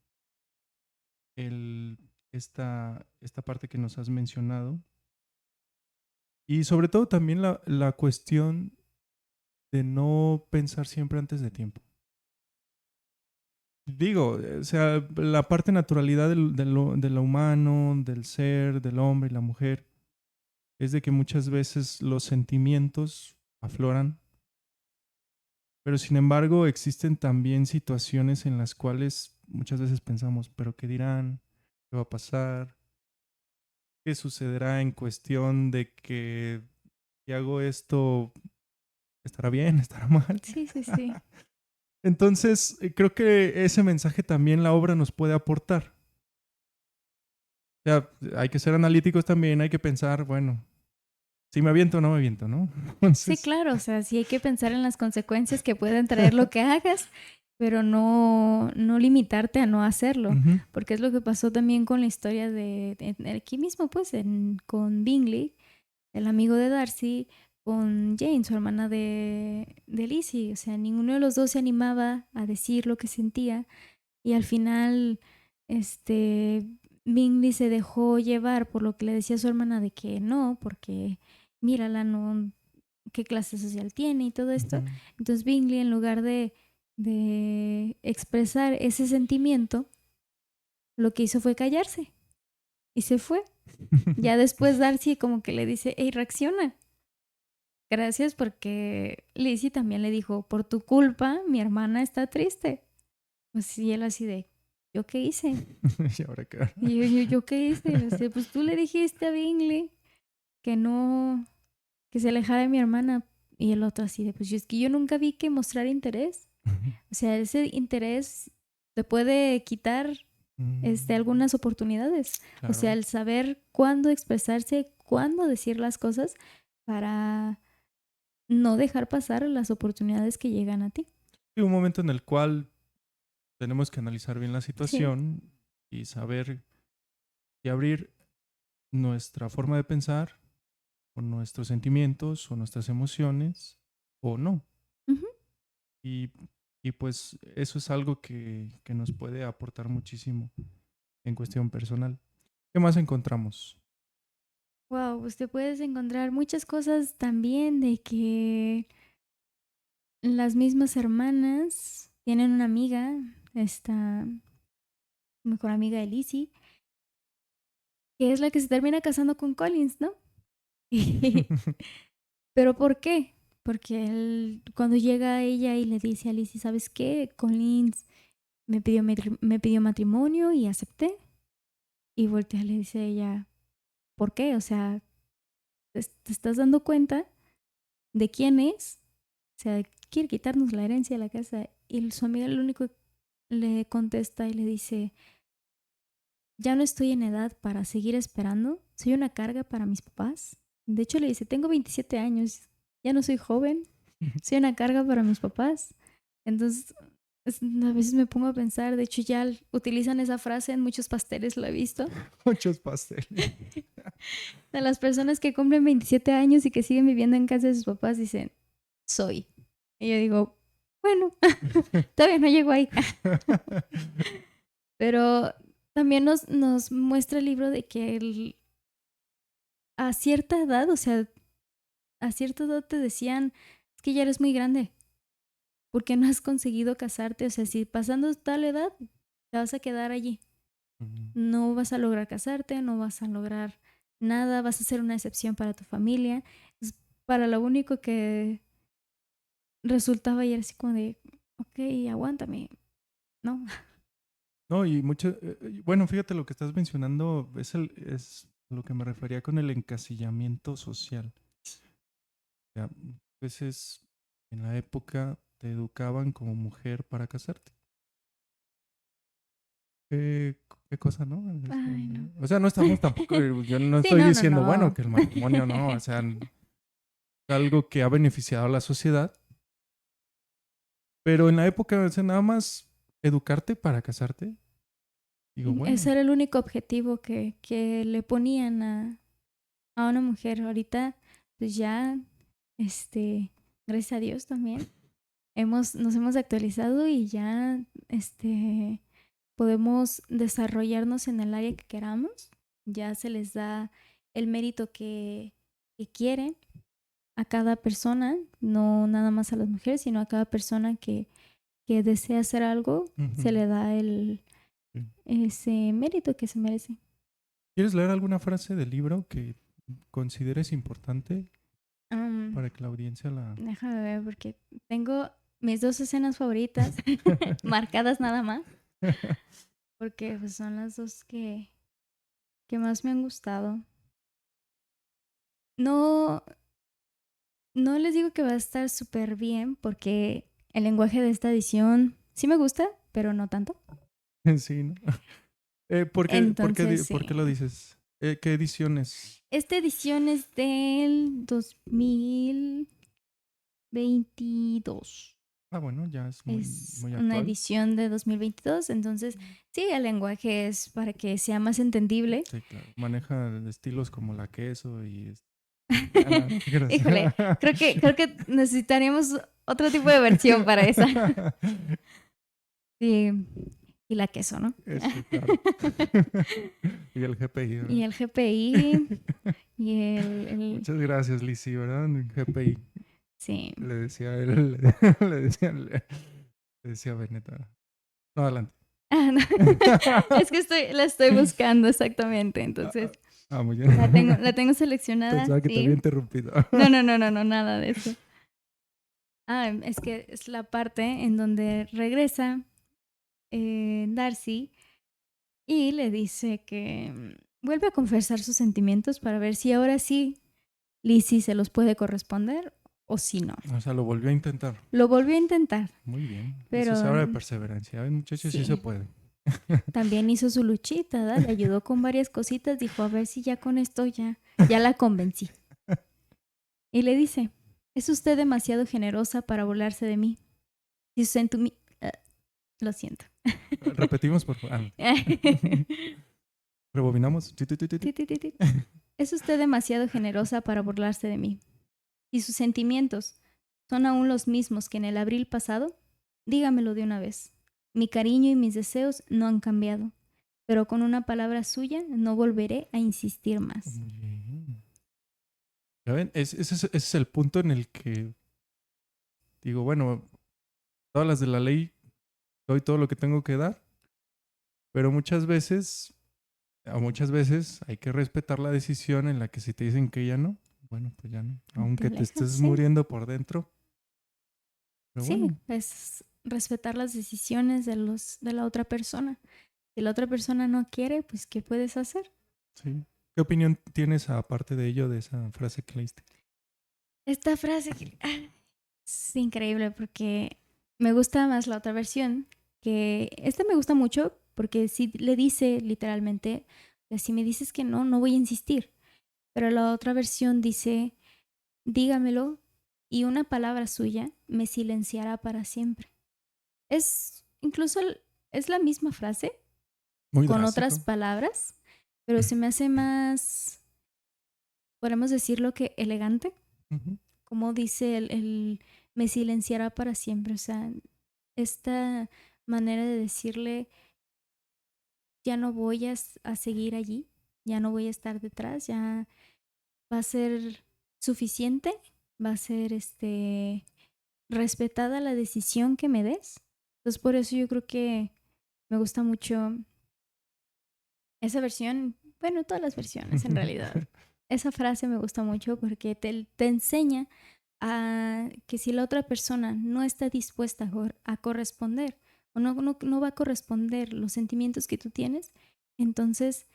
el, esta parte que nos has mencionado, y sobre todo también la cuestión de no pensar siempre antes de tiempo. Digo, o sea, la parte naturalidad de lo humano, del ser, del hombre y la mujer, es de que muchas veces los sentimientos afloran, pero sin embargo existen también situaciones en las cuales muchas veces pensamos, pero ¿qué dirán? ¿Qué va a pasar? ¿Qué sucederá en cuestión de que si hago esto, estará bien, estará mal? Sí, sí, sí. Entonces, creo que ese mensaje también la obra nos puede aportar. O sea, hay que ser analíticos también, hay que pensar, bueno, si me aviento o no me aviento, ¿no? Sí, Entonces, claro, o sea, sí hay que pensar en las consecuencias que pueden traer lo que hagas, pero no limitarte a no hacerlo, ujú, porque es lo que pasó también con la historia aquí mismo, pues, con Bingley, el amigo de Darcy, con Jane, su hermana de Lizzie, o sea, ninguno de los dos se animaba a decir lo que sentía y al final, este, Bingley se dejó llevar por lo que le decía su hermana de que no, porque mírala, no, qué clase social tiene y todo esto. Ujú. Entonces Bingley, en lugar de expresar ese sentimiento, lo que hizo fue callarse y se fue. Ya después Darcy como que le dice, hey, reacciona. Gracias porque Lizzie también le dijo, por tu culpa mi hermana está triste. Pues sí, él así de, ¿yo qué hice? ¿Y ahora qué? Y yo ¿qué hice? Le decía, pues tú le dijiste a Bingley que no, que se alejara de mi hermana. Y el otro así de, pues es que yo nunca vi que mostrar interés. O sea, ese interés te puede quitar algunas oportunidades. O sea, Claro. el saber cuándo expresarse, cuándo decir las cosas para no dejar pasar las oportunidades que llegan a ti. Y un momento en el cual tenemos que analizar bien la Sí. situación y saber y abrir nuestra forma de pensar o nuestros sentimientos o nuestras emociones o no. Ujú. Y, y pues eso es algo que nos puede aportar muchísimo en cuestión personal. ¿Qué más encontramos? Wow, pues te puedes encontrar muchas cosas también de que las mismas hermanas tienen una amiga, esta mejor amiga de Lizzie, que es la que se termina casando con Collins, ¿no? ¿Pero por qué? Porque cuando llega ella y le dice a Lizzie, ¿sabes qué? Collins me pidió matrimonio y acepté. Y voltea y le dice a ella, ¿por qué? O sea, ¿te estás dando cuenta de quién es? O sea, quiere quitarnos la herencia de la casa. Y su amiga lo único le contesta y le dice, ya no estoy en edad para seguir esperando. Soy una carga para mis papás. De hecho, le dice, tengo 27 años, ya no soy joven, soy una carga para mis papás. Entonces, a veces me pongo a pensar, de hecho ya utilizan esa frase en muchos pasteles, lo he visto, Muchos pasteles. de las personas que cumplen 27 años y que siguen viviendo en casa de sus papás, dicen, soy. Y yo digo, bueno, todavía no llego ahí. Pero también nos muestra el libro de que a cierta edad, o sea, a cierta edad te decían, es que ya eres muy grande, porque no has conseguido casarte. O sea, si pasando tal edad, te vas a quedar allí. Ujú. No vas a lograr casarte, no vas a lograr nada, vas a ser una excepción para tu familia. Es para lo único que resultaba y era así como de, ok, aguántame, ¿no? No, y mucho, bueno, fíjate lo que estás mencionando es lo que me refería con el encasillamiento social. O sea, a veces en la época te educaban como mujer para casarte. Qué, qué cosa, ¿no? Ay, no. O sea, no estamos tampoco, yo no Sí, estoy no, no, diciendo, bueno, no. que el matrimonio no, o sea, es algo que ha beneficiado a la sociedad, pero en la época, o sea, nada más educarte para casarte, digo, Ese bueno. era el único objetivo que le ponían a una mujer. Ahorita, pues ya, gracias a Dios también, nos hemos actualizado y ya, podemos desarrollarnos en el área que queramos. Ya se les da el mérito que quieren a cada persona, no nada más a las mujeres, sino a cada persona que desea hacer algo, Ujú. se le da Sí. ese mérito que se merece. ¿Quieres leer alguna frase del libro que consideres importante Um, para que la audiencia la... Déjame ver porque tengo mis dos escenas favoritas marcadas nada más, porque pues, son las dos que más me han gustado. No, no les digo que va a estar súper bien porque el lenguaje de esta edición sí me gusta, pero no tanto. Sí, ¿no? ¿Por qué, Entonces, por qué sí. lo dices? ¿Qué ediciones? Esta edición es del 2022. Ah, bueno, ya es muy, Es muy una actual. edición de 2022, entonces sí, el lenguaje es para que sea más entendible. Sí, claro. Maneja estilos como la queso y... Ah, no, no te creas. Híjole, creo que necesitaríamos otro tipo de versión para esa. Sí. y la queso, ¿no? Sí, claro. Y el GPI, ¿verdad? Y el GPI y Muchas gracias, Lizzy, ¿verdad? El GPI. sí. Le decía él, le decía Bennett. No, adelante. Ah, no. Es que la estoy buscando exactamente, entonces Muy bien. la tengo seleccionada, Pensaba que te había sí. interrumpido. No, nada de eso. Es que es la parte en donde regresa Darcy y le dice que vuelve a confesar sus sentimientos para ver si ahora sí Lizzie se los puede corresponder o si no. O sea, lo volvió a intentar. Lo volvió a intentar, Muy bien. pero Eso se habla de perseverancia. Ay, muchachos, sí se sí. puede. También hizo su luchita, ¿verdad? Le ayudó con varias cositas, dijo, a ver si ya con esto ya la convencí. Y le dice, es usted demasiado generosa para burlarse de mí. Si su lo siento. Repetimos, por favor. Rebobinamos. Tit, tit, tit, tit. Es usted demasiado generosa para burlarse de mí. Si sus sentimientos son aún los mismos que en el abril pasado, dígamelo de una vez. Mi cariño y mis deseos no han cambiado, pero con una palabra suya no volveré a insistir más. Muy bien. ¿Ya ven? Ese es el punto en el que digo, bueno, todas las de la ley, doy todo lo que tengo que dar, pero muchas veces hay que respetar la decisión en la que si te dicen que ya no, bueno, pues ya no. Aunque te estés Sí. muriendo por dentro. Pero Sí, bueno. es respetar las decisiones de la otra persona. Si la otra persona no quiere, pues ¿qué puedes hacer? Sí. ¿Qué opinión tienes aparte de ello, de esa frase que leíste? Esta frase es increíble porque me gusta más la otra versión, que esta me gusta mucho porque si le dice literalmente, si me dices que no, no voy a insistir. Pero la otra versión dice, dígamelo y una palabra suya me silenciará para siempre. Es incluso es la misma frase Muy con drástico. otras palabras, pero se me hace más, podemos decirlo que elegante. Ujú. Como dice el me silenciará para siempre. O sea, esta manera de decirle, ya no voy a seguir allí, ya no voy a estar detrás, ya va a ser suficiente, va a ser respetada la decisión que me des. Entonces, por eso yo creo que me gusta mucho esa versión, bueno, todas las versiones en realidad. Esa frase me gusta mucho porque te enseña a que si la otra persona no está dispuesta a corresponder o no va a corresponder los sentimientos que tú tienes, entonces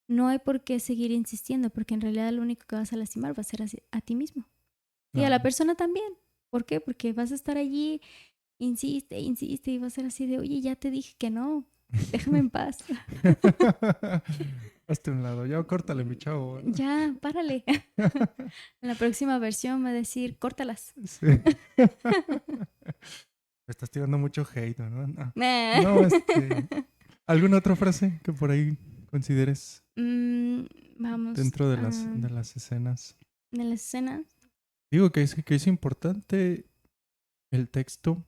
no hay por qué seguir insistiendo porque en realidad lo único que vas a lastimar va a ser a ti mismo. Y a la Claro. persona también. ¿Por qué? Porque vas a estar allí, insiste y va a ser así de, oye, ya te dije que no, déjame en paz. Hazte un lado, ya córtale, mi chavo. Ya, párale. En la próxima versión va a decir, córtalas. Sí. Me estás tirando mucho hate, ¿no? No, Nah. no, ¿alguna otra frase que por ahí consideres Vamos dentro de las escenas? de las escenas. Digo que es importante el texto.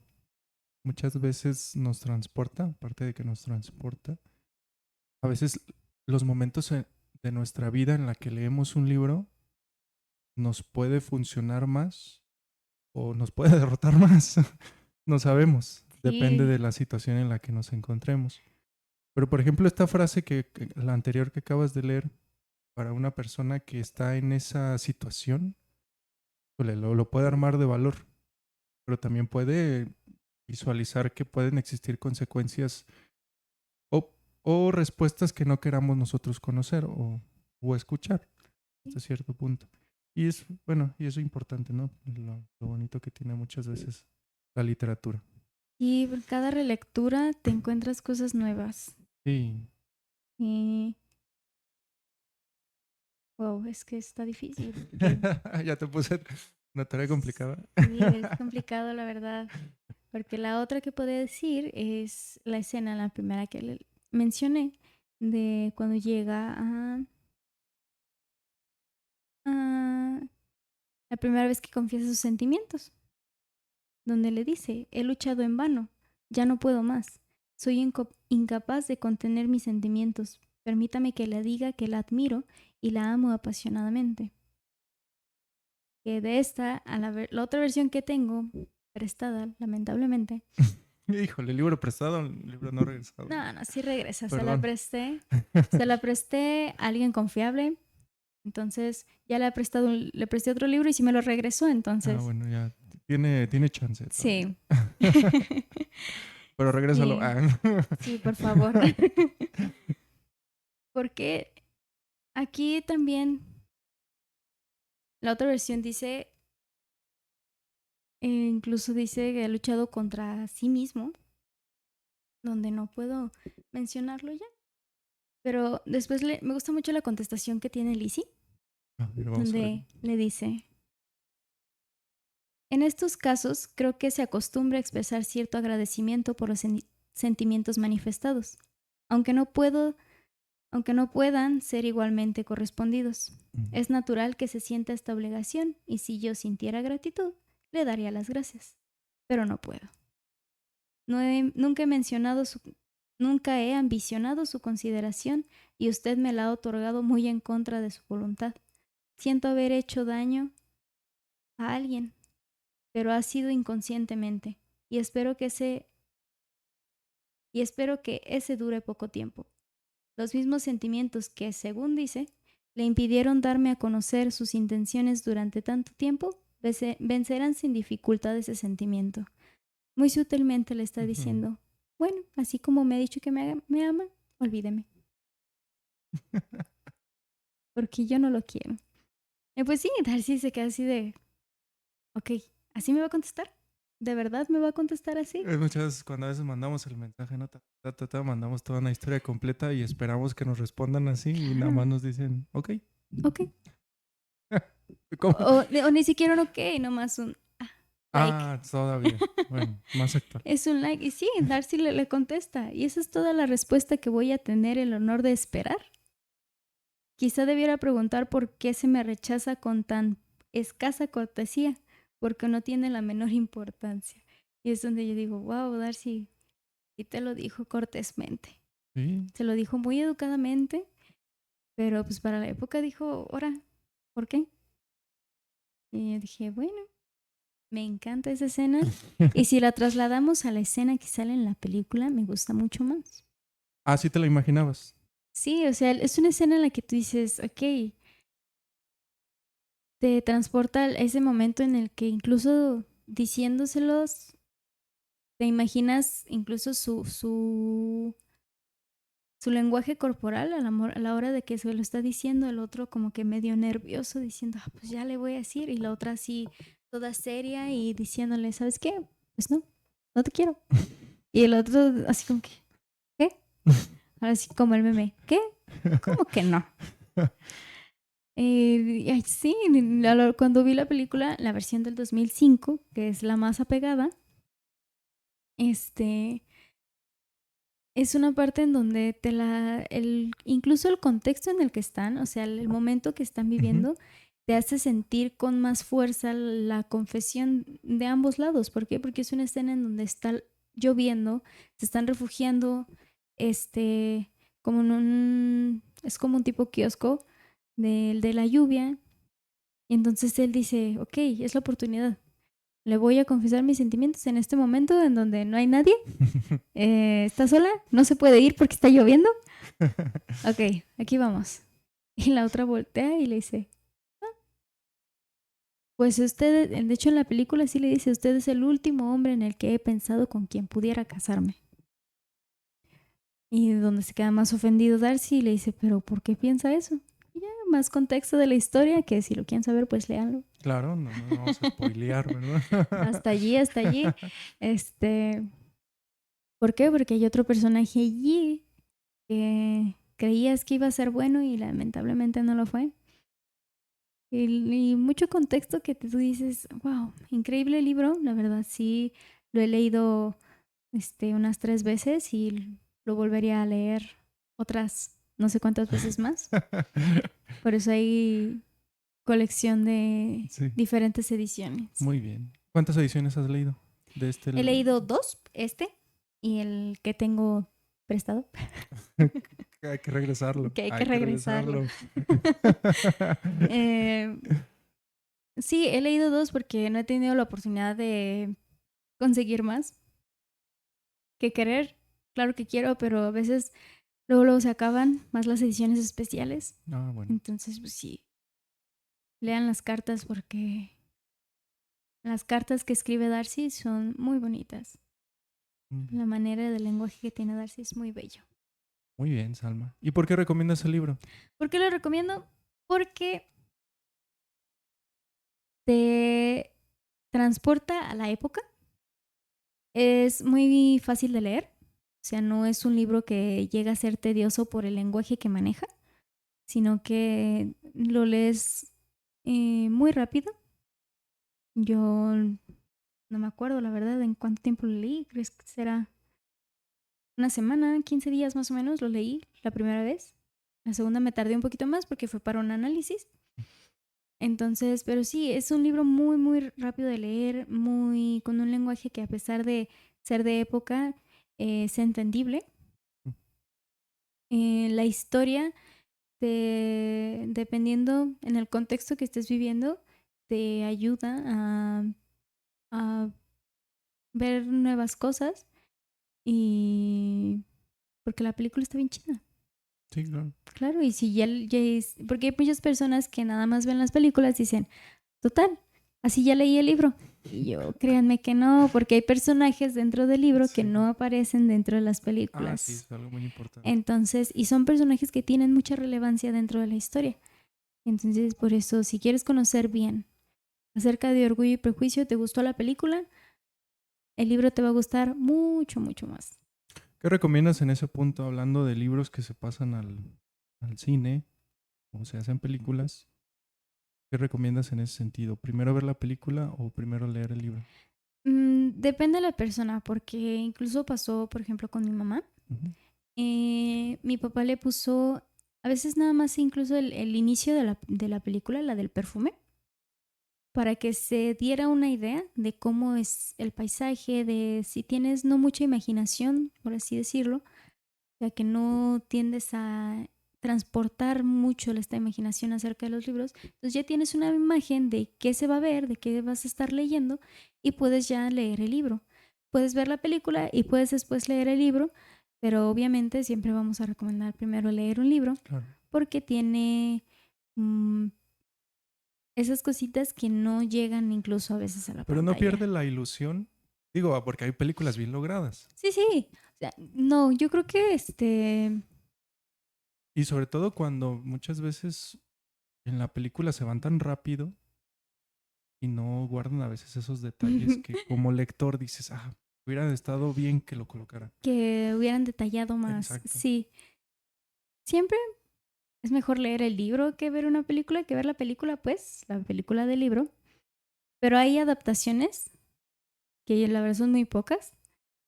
Muchas veces nos transporta, aparte de que nos transporta. A veces los momentos de nuestra vida en la que leemos un libro nos puede funcionar más o nos puede derrotar más. No sabemos. Depende Sí, de la situación en la que nos encontremos. Pero, por ejemplo, esta frase la anterior que acabas de leer, para una persona que está en esa situación, lo puede armar de valor, pero también puede visualizar que pueden existir consecuencias o, o respuestas que no queramos nosotros conocer o escuchar hasta cierto punto. Y es, bueno, y eso es importante, ¿no? Lo bonito que tiene muchas veces la literatura. y por cada relectura te encuentras cosas nuevas. Sí. Y wow, es que está difícil. Ya te puse una tarea complicada. Sí, es complicado la verdad. Porque la otra que podría decir es la escena, la primera que le mencioné, de cuando llega a la primera vez que confiesa sus sentimientos, donde le dice, he luchado en vano, ya no puedo más. Soy incapaz de contener mis sentimientos. Permítame que le diga que la admiro y la amo apasionadamente. Que de esta, a la otra versión que tengo, prestada, lamentablemente. Híjole, libro prestado, libro no regresado. No, sí regresa. Perdón. Se la presté a alguien confiable. Entonces, ya le presté otro libro y sí me lo regresó, entonces. Bueno, ya tiene chance todavía. Sí. Pero regrésalo. Sí. Sí, por favor. Porque aquí también la otra versión dice, incluso dice que ha luchado contra sí mismo, donde no puedo mencionarlo ya. Pero después me gusta mucho la contestación que tiene Lizzie, donde le dice, en estos casos creo que se acostumbra a expresar cierto agradecimiento por los sentimientos manifestados, aunque no puedan ser igualmente correspondidos. Es natural que se sienta esta obligación y si yo sintiera gratitud, le daría las gracias, pero no puedo. Nunca he ambicionado su consideración y usted me la ha otorgado muy en contra de su voluntad. Siento haber hecho daño a alguien, pero ha sido inconscientemente y espero que ese dure poco tiempo. Los mismos sentimientos que, según dice, le impidieron darme a conocer sus intenciones durante tanto tiempo, vencerán sin dificultad ese sentimiento. Muy sutilmente le está diciendo, bueno, así como me ha dicho que me ama, olvídeme. Porque yo no lo quiero. Y pues sí, Darcy se queda así de, ok, ¿así me va a contestar? ¿De verdad me va a contestar así? Muchas veces cuando a veces mandamos el mensaje, ¿no? Mandamos toda una historia completa y esperamos que nos respondan así y nada más nos dicen, ok. Ok. ¿Cómo? O ni siquiera un ok, nomás un like. Todavía. Bueno, más actual. Es un like. Y sí, Darcy le contesta. Y esa es toda la respuesta que voy a tener el honor de esperar. Quizá debiera preguntar por qué se me rechaza con tan escasa cortesía, porque no tiene la menor importancia. Y es donde yo digo, wow, Darcy, sí te lo dijo cortésmente. Sí. Se lo dijo muy educadamente, pero pues para la época dijo, ahora, ¿por qué? Y yo dije, bueno, me encanta esa escena. Y si la trasladamos a la escena que sale en la película, me gusta mucho más. ¿Sí te la imaginabas? Sí, o sea, es una escena en la que tú dices, ok, te transporta a ese momento en el que incluso diciéndoselos, te imaginas incluso su lenguaje corporal a la hora de que se lo está diciendo, el otro como que medio nervioso diciendo, pues ya le voy a decir, y la otra así toda seria y diciéndole, ¿sabes qué? Pues no te quiero. Y el otro así como que, ¿qué? Ahora sí como el meme, ¿qué? ¿Cómo que no? Sí, cuando vi la película, la versión del 2005, que es la más apegada, es una parte en donde incluso el contexto en el que están, o sea, el momento que están viviendo, te hace sentir con más fuerza la confesión de ambos lados. ¿Por qué? Porque es una escena en donde está lloviendo, se están refugiando, es como un tipo kiosco de la lluvia. Y entonces él dice, ok, es la oportunidad. Le voy a confesar mis sentimientos en este momento en donde no hay nadie. ¿Está sola? No se puede ir porque está lloviendo. Ok, aquí vamos. Y la otra voltea y le dice, pues usted, de hecho en la película sí le dice, usted es el último hombre en el que he pensado con quien pudiera casarme. Y donde se queda más ofendido Darcy le dice, pero ¿por qué piensa eso? Y ya, más contexto de la historia, que si lo quieren saber, pues léanlo. Claro, no vamos a spoilear, ¿verdad? Hasta allí. ¿Por qué? Porque hay otro personaje allí que creías que iba a ser bueno y lamentablemente no lo fue. Y mucho contexto que tú dices, wow, increíble libro, la verdad sí, lo he leído unas 3 veces y lo volvería a leer otras no sé cuántas veces más. Por eso hay colección de diferentes ediciones. Muy bien. ¿Cuántas ediciones has leído de este He leído 2, y el que tengo prestado, Hay que regresarlo. que hay que Hay que regresarlo. regresarlo. Eh, sí, he leído 2 porque no he tenido la oportunidad de conseguir más que querer. Claro que quiero, pero a veces luego se acaban más las ediciones especiales. Ah, bueno. Entonces, pues sí, lean las cartas porque las cartas que escribe Darcy son muy bonitas. La manera del lenguaje que tiene Darcy es muy bello. Muy bien, Salma. ¿Y por qué recomiendas el libro? ¿Por qué lo recomiendo? Porque te transporta a la época. Es muy fácil de leer. O sea, no es un libro que llega a ser tedioso por el lenguaje que maneja, sino que lo lees muy rápido. Yo no me acuerdo, la verdad, en cuánto tiempo lo leí. ¿Crees que será una semana, 15 días más o menos? Lo leí la primera vez. La segunda me tardé un poquito más porque fue para un análisis. Entonces, pero sí, es un libro muy, muy rápido de leer, muy con un lenguaje que a pesar de ser de época, es entendible. La historia, dependiendo en el contexto que estés viviendo, te ayuda a ver nuevas cosas y porque la película está bien chida. Sí, claro. Claro, y si porque hay muchas personas que nada más ven las películas y dicen, total, así ya leí el libro. Y yo, créanme que no, porque hay personajes dentro del libro que Sí. no aparecen dentro de las Ah, películas. sí, es algo muy importante. Entonces, y son personajes que tienen mucha relevancia dentro de la historia. Entonces, por eso, si quieres conocer bien acerca de Orgullo y Prejuicio, ¿te gustó la película? El libro te va a gustar mucho, mucho más. ¿Qué recomiendas en ese punto, hablando de libros que se pasan al cine o se hacen películas? ¿Qué recomiendas en ese sentido? ¿Primero ver la película o primero leer el libro? Depende de la persona, porque incluso pasó, por ejemplo, con mi mamá. Ujú. Mi papá le puso, a veces nada más incluso el inicio de la película, la del perfume, para que se diera una idea de cómo es el paisaje, de si tienes no mucha imaginación, por así decirlo, ya que no tiendes a transportar mucho esta imaginación acerca de los libros, entonces ya tienes una imagen de qué se va a ver, de qué vas a estar leyendo y puedes ya leer el libro. Puedes ver la película y puedes después leer el libro, pero obviamente siempre vamos a recomendar primero leer un libro Claro. porque tiene esas cositas que no llegan incluso a veces a la Pero no pantalla. pierde la ilusión. Digo, porque hay películas bien logradas. Sí, sí. O sea, no, yo creo que Y sobre todo cuando muchas veces en la película se van tan rápido y no guardan a veces esos detalles que como lector dices, ah, hubiera estado bien que lo colocara. que hubieran detallado más. Exacto. Sí. Siempre es mejor leer el libro que ver una película, que ver la película, pues, la película del libro. Pero hay adaptaciones, que la verdad son muy pocas,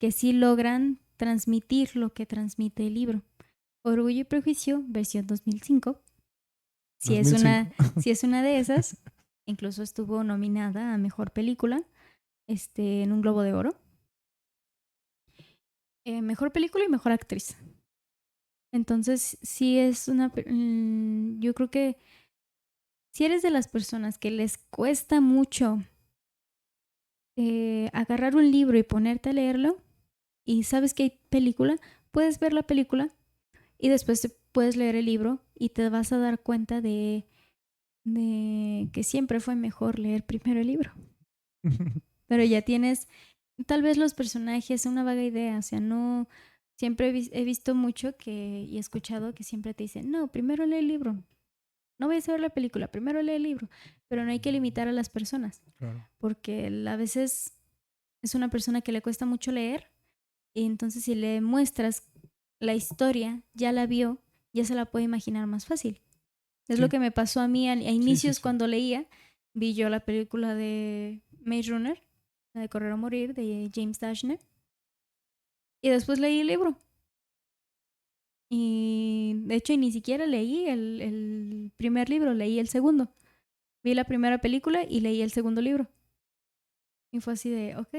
que sí logran transmitir lo que transmite el libro. Orgullo y Prejuicio, versión 2005. Si es 2005. una de esas, incluso estuvo nominada a Mejor Película en un Globo de Oro. Mejor Película y Mejor Actriz. Entonces, sí es yo creo que si eres de las personas que les cuesta mucho agarrar un libro y ponerte a leerlo y sabes que hay película, puedes ver la película y después puedes leer el libro y te vas a dar cuenta de que siempre fue mejor leer primero el libro. Pero ya tienes tal vez los personajes, una vaga idea, o sea, no, siempre he visto mucho y he escuchado que siempre te dicen, no, primero lee el libro, no vayas a ver la película, primero lee el libro, pero no hay que limitar a las personas, Claro. porque a veces es una persona que le cuesta mucho leer y entonces si le muestras la historia, ya la vio, ya se la puede imaginar más fácil. Es lo Sí, que me pasó a mí a sí, inicios sí. cuando leía, vi yo la película de Maze Runner, la de Correr o Morir, de James Dashner, y después leí el libro. Y de hecho, ni siquiera leí el primer libro, leí el segundo. Vi la primera película y leí el segundo libro. Y fue así de, ok,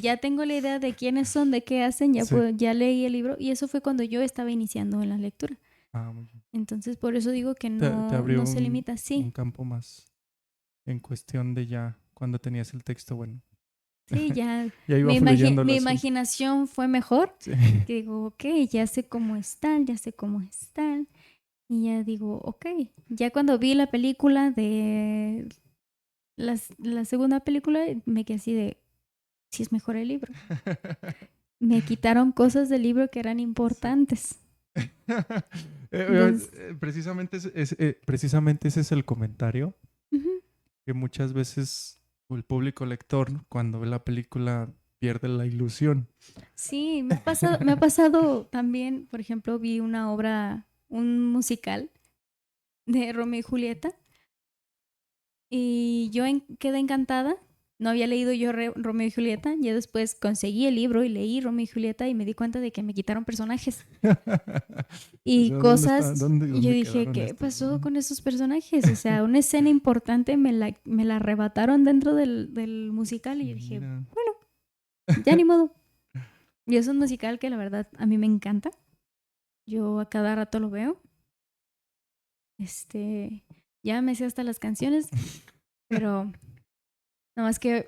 ya tengo la idea de quiénes son, de qué hacen, ya, Sí. ya leí el libro. Y eso fue cuando yo estaba iniciando en la lectura. Muy bien. Entonces, por eso digo que Te abrió no se limita. un Sí, campo más en cuestión de ya cuando tenías el texto, bueno. sí, ya Ya iba fluyendo el mi asunto. imaginación fue mejor. Sí. Que digo, ok, ya sé cómo están, ya sé cómo están. Y ya digo, ok, ya cuando vi la película de la segunda película, me quedé así de, si es mejor el libro. Me quitaron cosas del libro que eran importantes. Entonces, Precisamente ese es el comentario ujú. que muchas veces el público lector, cuando ve la película, pierde la ilusión. Sí, me ha pasado también, por ejemplo, vi una obra, un musical de Romeo y Julieta y yo quedé encantada. No había leído yo Romeo y Julieta, ya después conseguí el libro y leí Romeo y Julieta y me di cuenta de que me quitaron personajes O y sea, ¿dónde está? cosas. Y yo ¿Dónde dije, quedaron ¿qué estos? pasó con esos personajes? O sea, una escena importante me la arrebataron dentro del musical y yo dije, Mira. bueno, ya ni modo. Y es un musical que la verdad a mí me encanta. Yo a cada rato lo veo. Ya me sé hasta las canciones, pero nada más que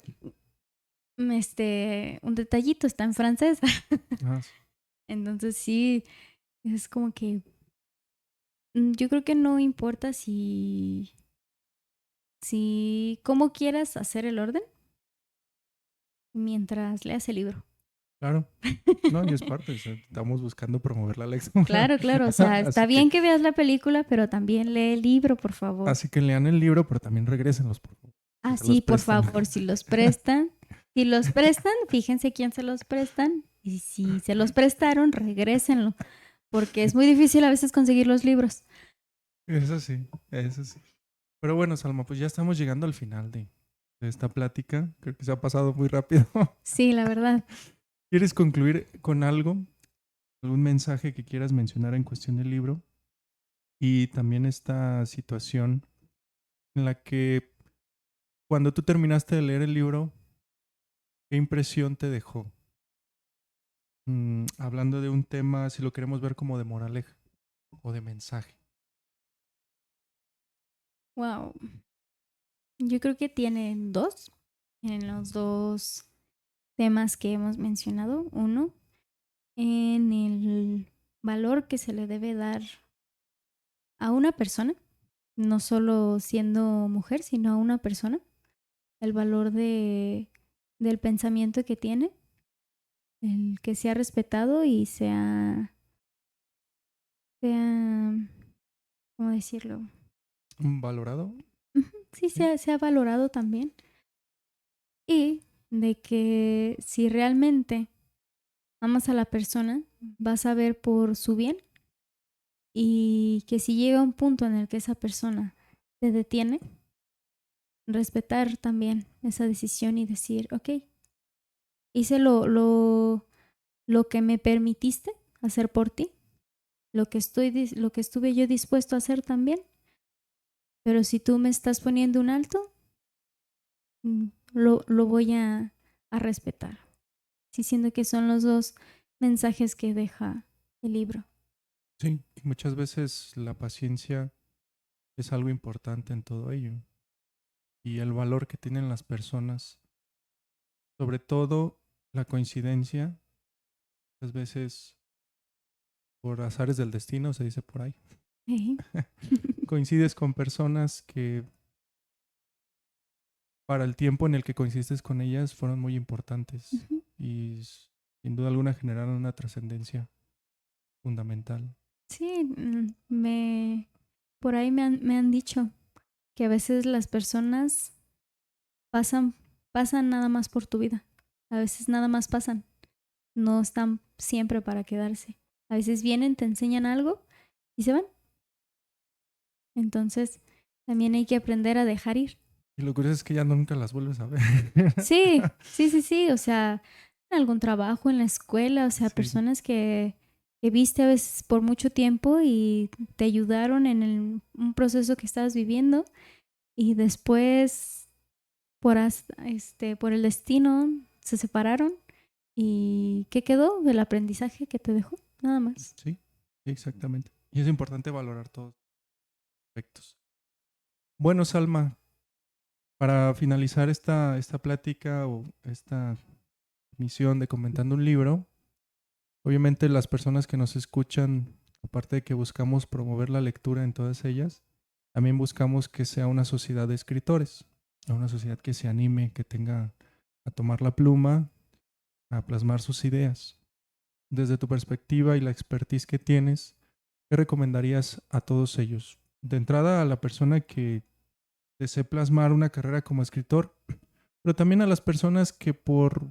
un detallito está en francés. Ah, sí. Entonces sí, es como que yo creo que no importa si cómo quieras hacer el orden mientras leas el libro. Claro. No, y es parte. O sea, estamos buscando promover la lectura. Claro, claro, o sea, está Así que, bien que veas la película, pero también lee el libro, por favor. así que lean el libro, pero también regrésenlos, por favor. Ah, Se los sí, por prestan. favor, si los prestan, fíjense quién se los prestan y si se los prestaron, regrésenlo, porque es muy difícil a veces conseguir los libros. Eso sí, eso sí. Pero bueno, Salma, pues ya estamos llegando al final de esta plática. Creo que se ha pasado muy rápido. Sí, la verdad. ¿Quieres concluir con algo? ¿Algún mensaje que quieras mencionar en cuestión del libro? Y también esta situación en la que cuando tú terminaste de leer el libro, ¿qué impresión te dejó? Hablando de un tema, si lo queremos ver como de moraleja o de mensaje. Wow. Yo creo que tienen dos, en los dos temas que hemos mencionado. Uno, en el valor que se le debe dar a una persona, no solo siendo mujer, sino a una persona, el valor del pensamiento que tiene, el que sea respetado y sea, ¿cómo decirlo? ¿Valorado? Ujú, sí, Sí. sea valorado también. Y de que si realmente amas a la persona, vas a ver por su bien y que si llega un punto en el que esa persona te detiene, respetar también esa decisión y decir, ok, hice lo que me permitiste hacer por ti, lo que estuve yo dispuesto a hacer también, pero si tú me estás poniendo un alto, lo voy a respetar. Sí, siento que son los dos mensajes que deja el libro. Sí, y muchas veces la paciencia es algo importante en todo ello. Y el valor que tienen las personas, sobre todo la coincidencia, muchas veces por azares del destino, se dice por ahí. Ey. Coincides con personas que para el tiempo en el que coincidiste con ellas fueron muy importantes Ujú. y sin duda alguna generaron una trascendencia fundamental. Sí, por ahí me han dicho que a veces las personas pasan, pasan nada más por tu vida. A veces nada más pasan. No están siempre para quedarse. A veces vienen, te enseñan algo y se van. Entonces, también hay que aprender a dejar ir. Y lo curioso es que ya nunca las vuelves a ver. Sí, sí, sí, sí. O sea, en algún trabajo, en la escuela, o sea, Sí, personas que viste a veces por mucho tiempo y te ayudaron en un proceso que estabas viviendo y después por el destino se separaron. ¿Y qué quedó del aprendizaje que te dejó? Nada más. Sí, exactamente. Y es importante valorar todos los aspectos. Bueno, Salma, para finalizar esta plática o esta misión de comentando un libro, obviamente las personas que nos escuchan, aparte de que buscamos promover la lectura en todas ellas, también buscamos que sea una sociedad de escritores, una sociedad que se anime, que tenga a tomar la pluma, a plasmar sus ideas. Desde tu perspectiva y la expertise que tienes, ¿qué recomendarías a todos ellos? De entrada, a la persona que desee plasmar una carrera como escritor, pero también a las personas que por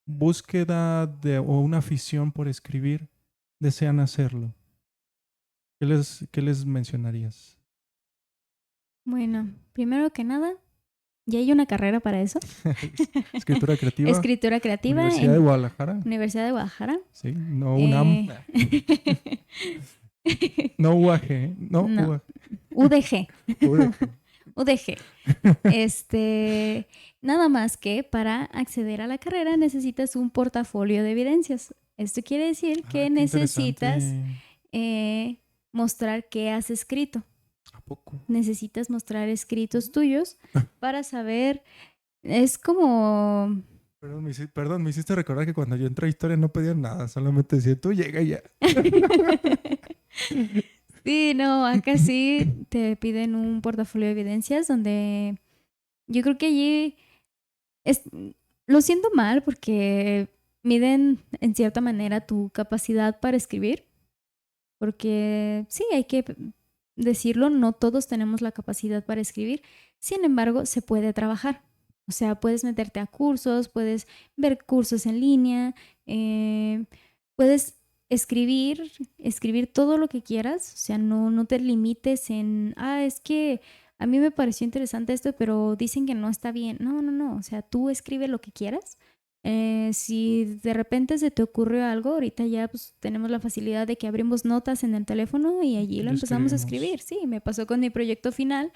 búsqueda o una afición por escribir desean hacerlo. ¿Qué les mencionarías? Bueno, primero que nada, ¿ya hay una carrera para eso? Escritura creativa, Escritura creativa Universidad de en Guadalajara. Universidad de Guadalajara. Sí, no UNAM, no UAG, no No, UAG. UDG. UDG. Nada más que para acceder a la carrera necesitas un portafolio de evidencias. Esto quiere decir que Qué necesitas interesante. mostrar qué has escrito. ¿A poco? Necesitas mostrar escritos tuyos para saber. Es como. Perdón, me hiciste recordar que cuando yo entré a historia no pedían nada, solamente decía, tú llega y ya. Sí, no, acá sí te piden un portafolio de evidencias donde yo creo que allí lo siento mal porque miden en cierta manera tu capacidad para escribir, porque sí, hay que decirlo, no todos tenemos la capacidad para escribir, sin embargo, se puede trabajar. O sea, puedes meterte a cursos, puedes ver cursos en línea, puedes escribir todo lo que quieras, o sea, no te limites en, es que a mí me pareció interesante esto, pero dicen que no está bien. No, o sea, tú escribe lo que quieras. Si de repente se te ocurrió algo, ahorita ya pues tenemos la facilidad de que abrimos notas en el teléfono y allí lo empezamos a escribir. Sí, me pasó con mi proyecto final.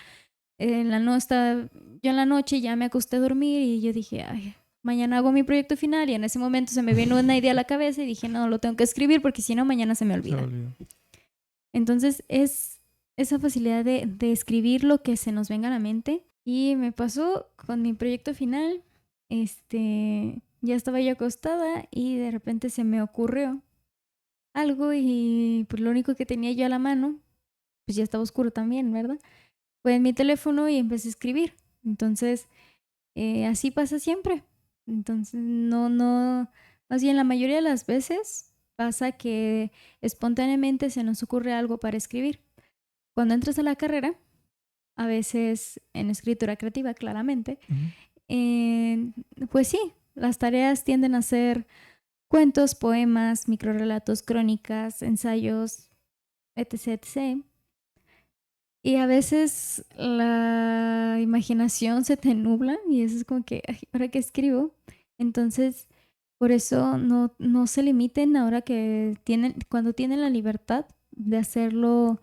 Yo en la noche ya me acosté a dormir y yo dije, ay, mañana hago mi proyecto final, y en ese momento se me vino una idea a la cabeza y dije, no, lo tengo que escribir porque si no, mañana se me olvida. Entonces es esa facilidad de escribir lo que se nos venga a la mente. Y me pasó con mi proyecto final, ya estaba yo acostada y de repente se me ocurrió algo y pues lo único que tenía yo a la mano, pues ya estaba oscuro también, ¿verdad? Fue en mi teléfono y empecé a escribir. Entonces, así pasa siempre. Entonces, no, más bien la mayoría de las veces pasa que espontáneamente se nos ocurre algo para escribir. Cuando entras a la carrera, a veces en escritura creativa, claramente, pues sí, las tareas tienden a ser cuentos, poemas, microrrelatos, crónicas, ensayos, etc. Y a veces la imaginación se te nubla y eso es como que, ay, ¿ahora qué escribo? Entonces, por eso no se limiten ahora que cuando tienen la libertad de hacerlo,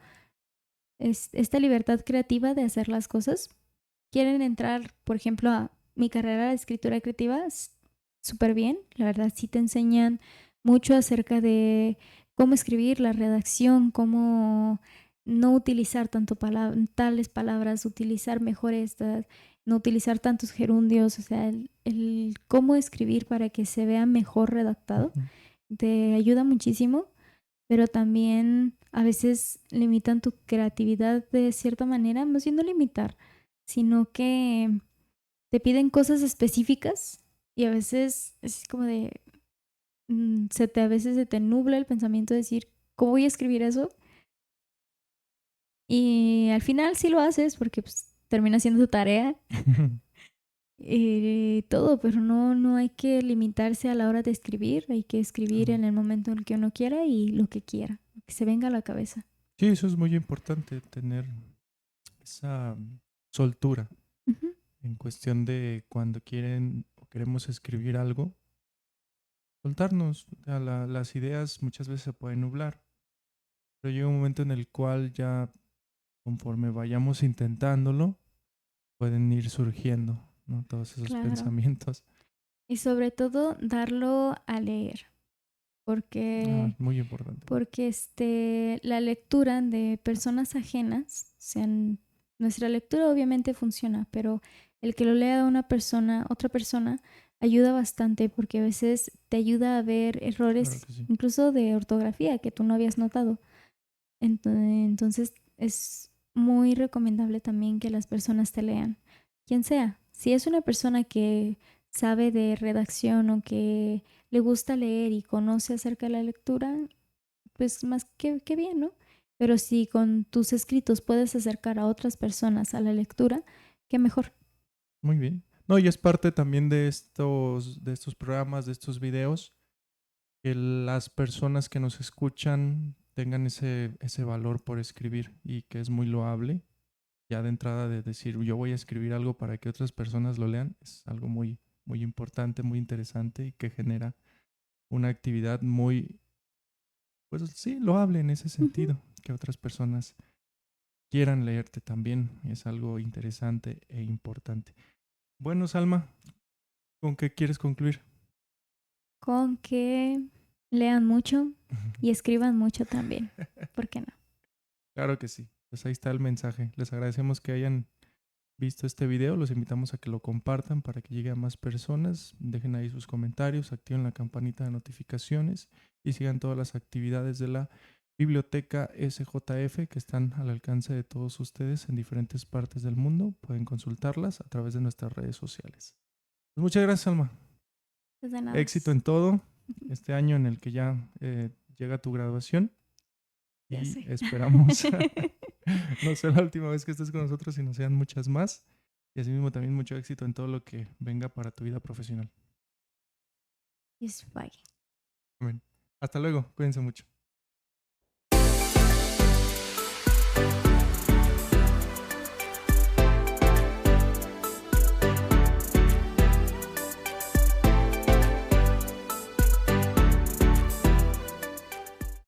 esta libertad creativa de hacer las cosas. Quieren entrar, por ejemplo, a mi carrera de escritura creativa, súper bien. La verdad, sí te enseñan mucho acerca de cómo escribir, la redacción, cómo no utilizar tales palabras, utilizar mejor estas, no utilizar tantos gerundios, o sea, el cómo escribir para que se vea mejor redactado. Te ayuda muchísimo, pero también a veces limitan tu creatividad de cierta manera, más bien no limitar, sino que te piden cosas específicas y a veces es como de, a veces se te nubla el pensamiento de decir, ¿cómo voy a escribir eso? Y al final sí lo haces porque pues, termina siendo tu tarea y todo, pero no hay que limitarse a la hora de escribir, hay que escribir en el momento en el que uno quiera y lo que quiera, que se venga a la cabeza. Sí, eso es muy importante, tener esa soltura Ujú. en cuestión de cuando quieren o queremos escribir algo, soltarnos. Las ideas muchas veces se pueden nublar, pero llega un momento en el cual ya conforme vayamos intentándolo, pueden ir surgiendo, ¿no? Todos esos Claro. pensamientos. Y sobre todo darlo a leer, porque, Muy importante. la lectura de personas ajenas, sean, nuestra lectura obviamente funciona, pero el que lo lea una persona, otra persona, ayuda bastante porque a veces te ayuda a ver Claro errores, que sí. incluso de ortografía que tú no habías notado. Entonces es muy recomendable también que las personas te lean, quien sea. Si es una persona que sabe de redacción o que le gusta leer y conoce acerca de la lectura, pues más que bien, ¿no? Pero si con tus escritos puedes acercar a otras personas a la lectura, qué mejor. Muy bien. No, y es parte también de estos programas, de estos videos, que las personas que nos escuchan tengan ese valor por escribir y que es muy loable. Ya de entrada de decir, yo voy a escribir algo para que otras personas lo lean, es algo muy, muy importante, muy interesante y que genera una actividad muy, pues sí, loable en ese Ujú. sentido, que otras personas quieran leerte también, es algo interesante e importante. Bueno, Salma, ¿con qué quieres concluir? Con que lean mucho y escriban mucho también. ¿Por qué no? Claro que sí. Pues ahí está el mensaje. Les agradecemos que hayan visto este video. Los invitamos a que lo compartan para que llegue a más personas. Dejen ahí sus comentarios, activen la campanita de notificaciones y sigan todas las actividades de la Biblioteca SJF que están al alcance de todos ustedes en diferentes partes del mundo. Pueden consultarlas a través de nuestras redes sociales. Pues muchas gracias, Alma. Pues de nada. Éxito en todo este año en el que ya llega tu graduación Ya y sé. esperamos no sea la última vez que estés con nosotros, sino sean muchas más. Y asimismo también mucho éxito en todo lo que venga para tu vida profesional. Yes, bye. Amén. Hasta luego, cuídense mucho.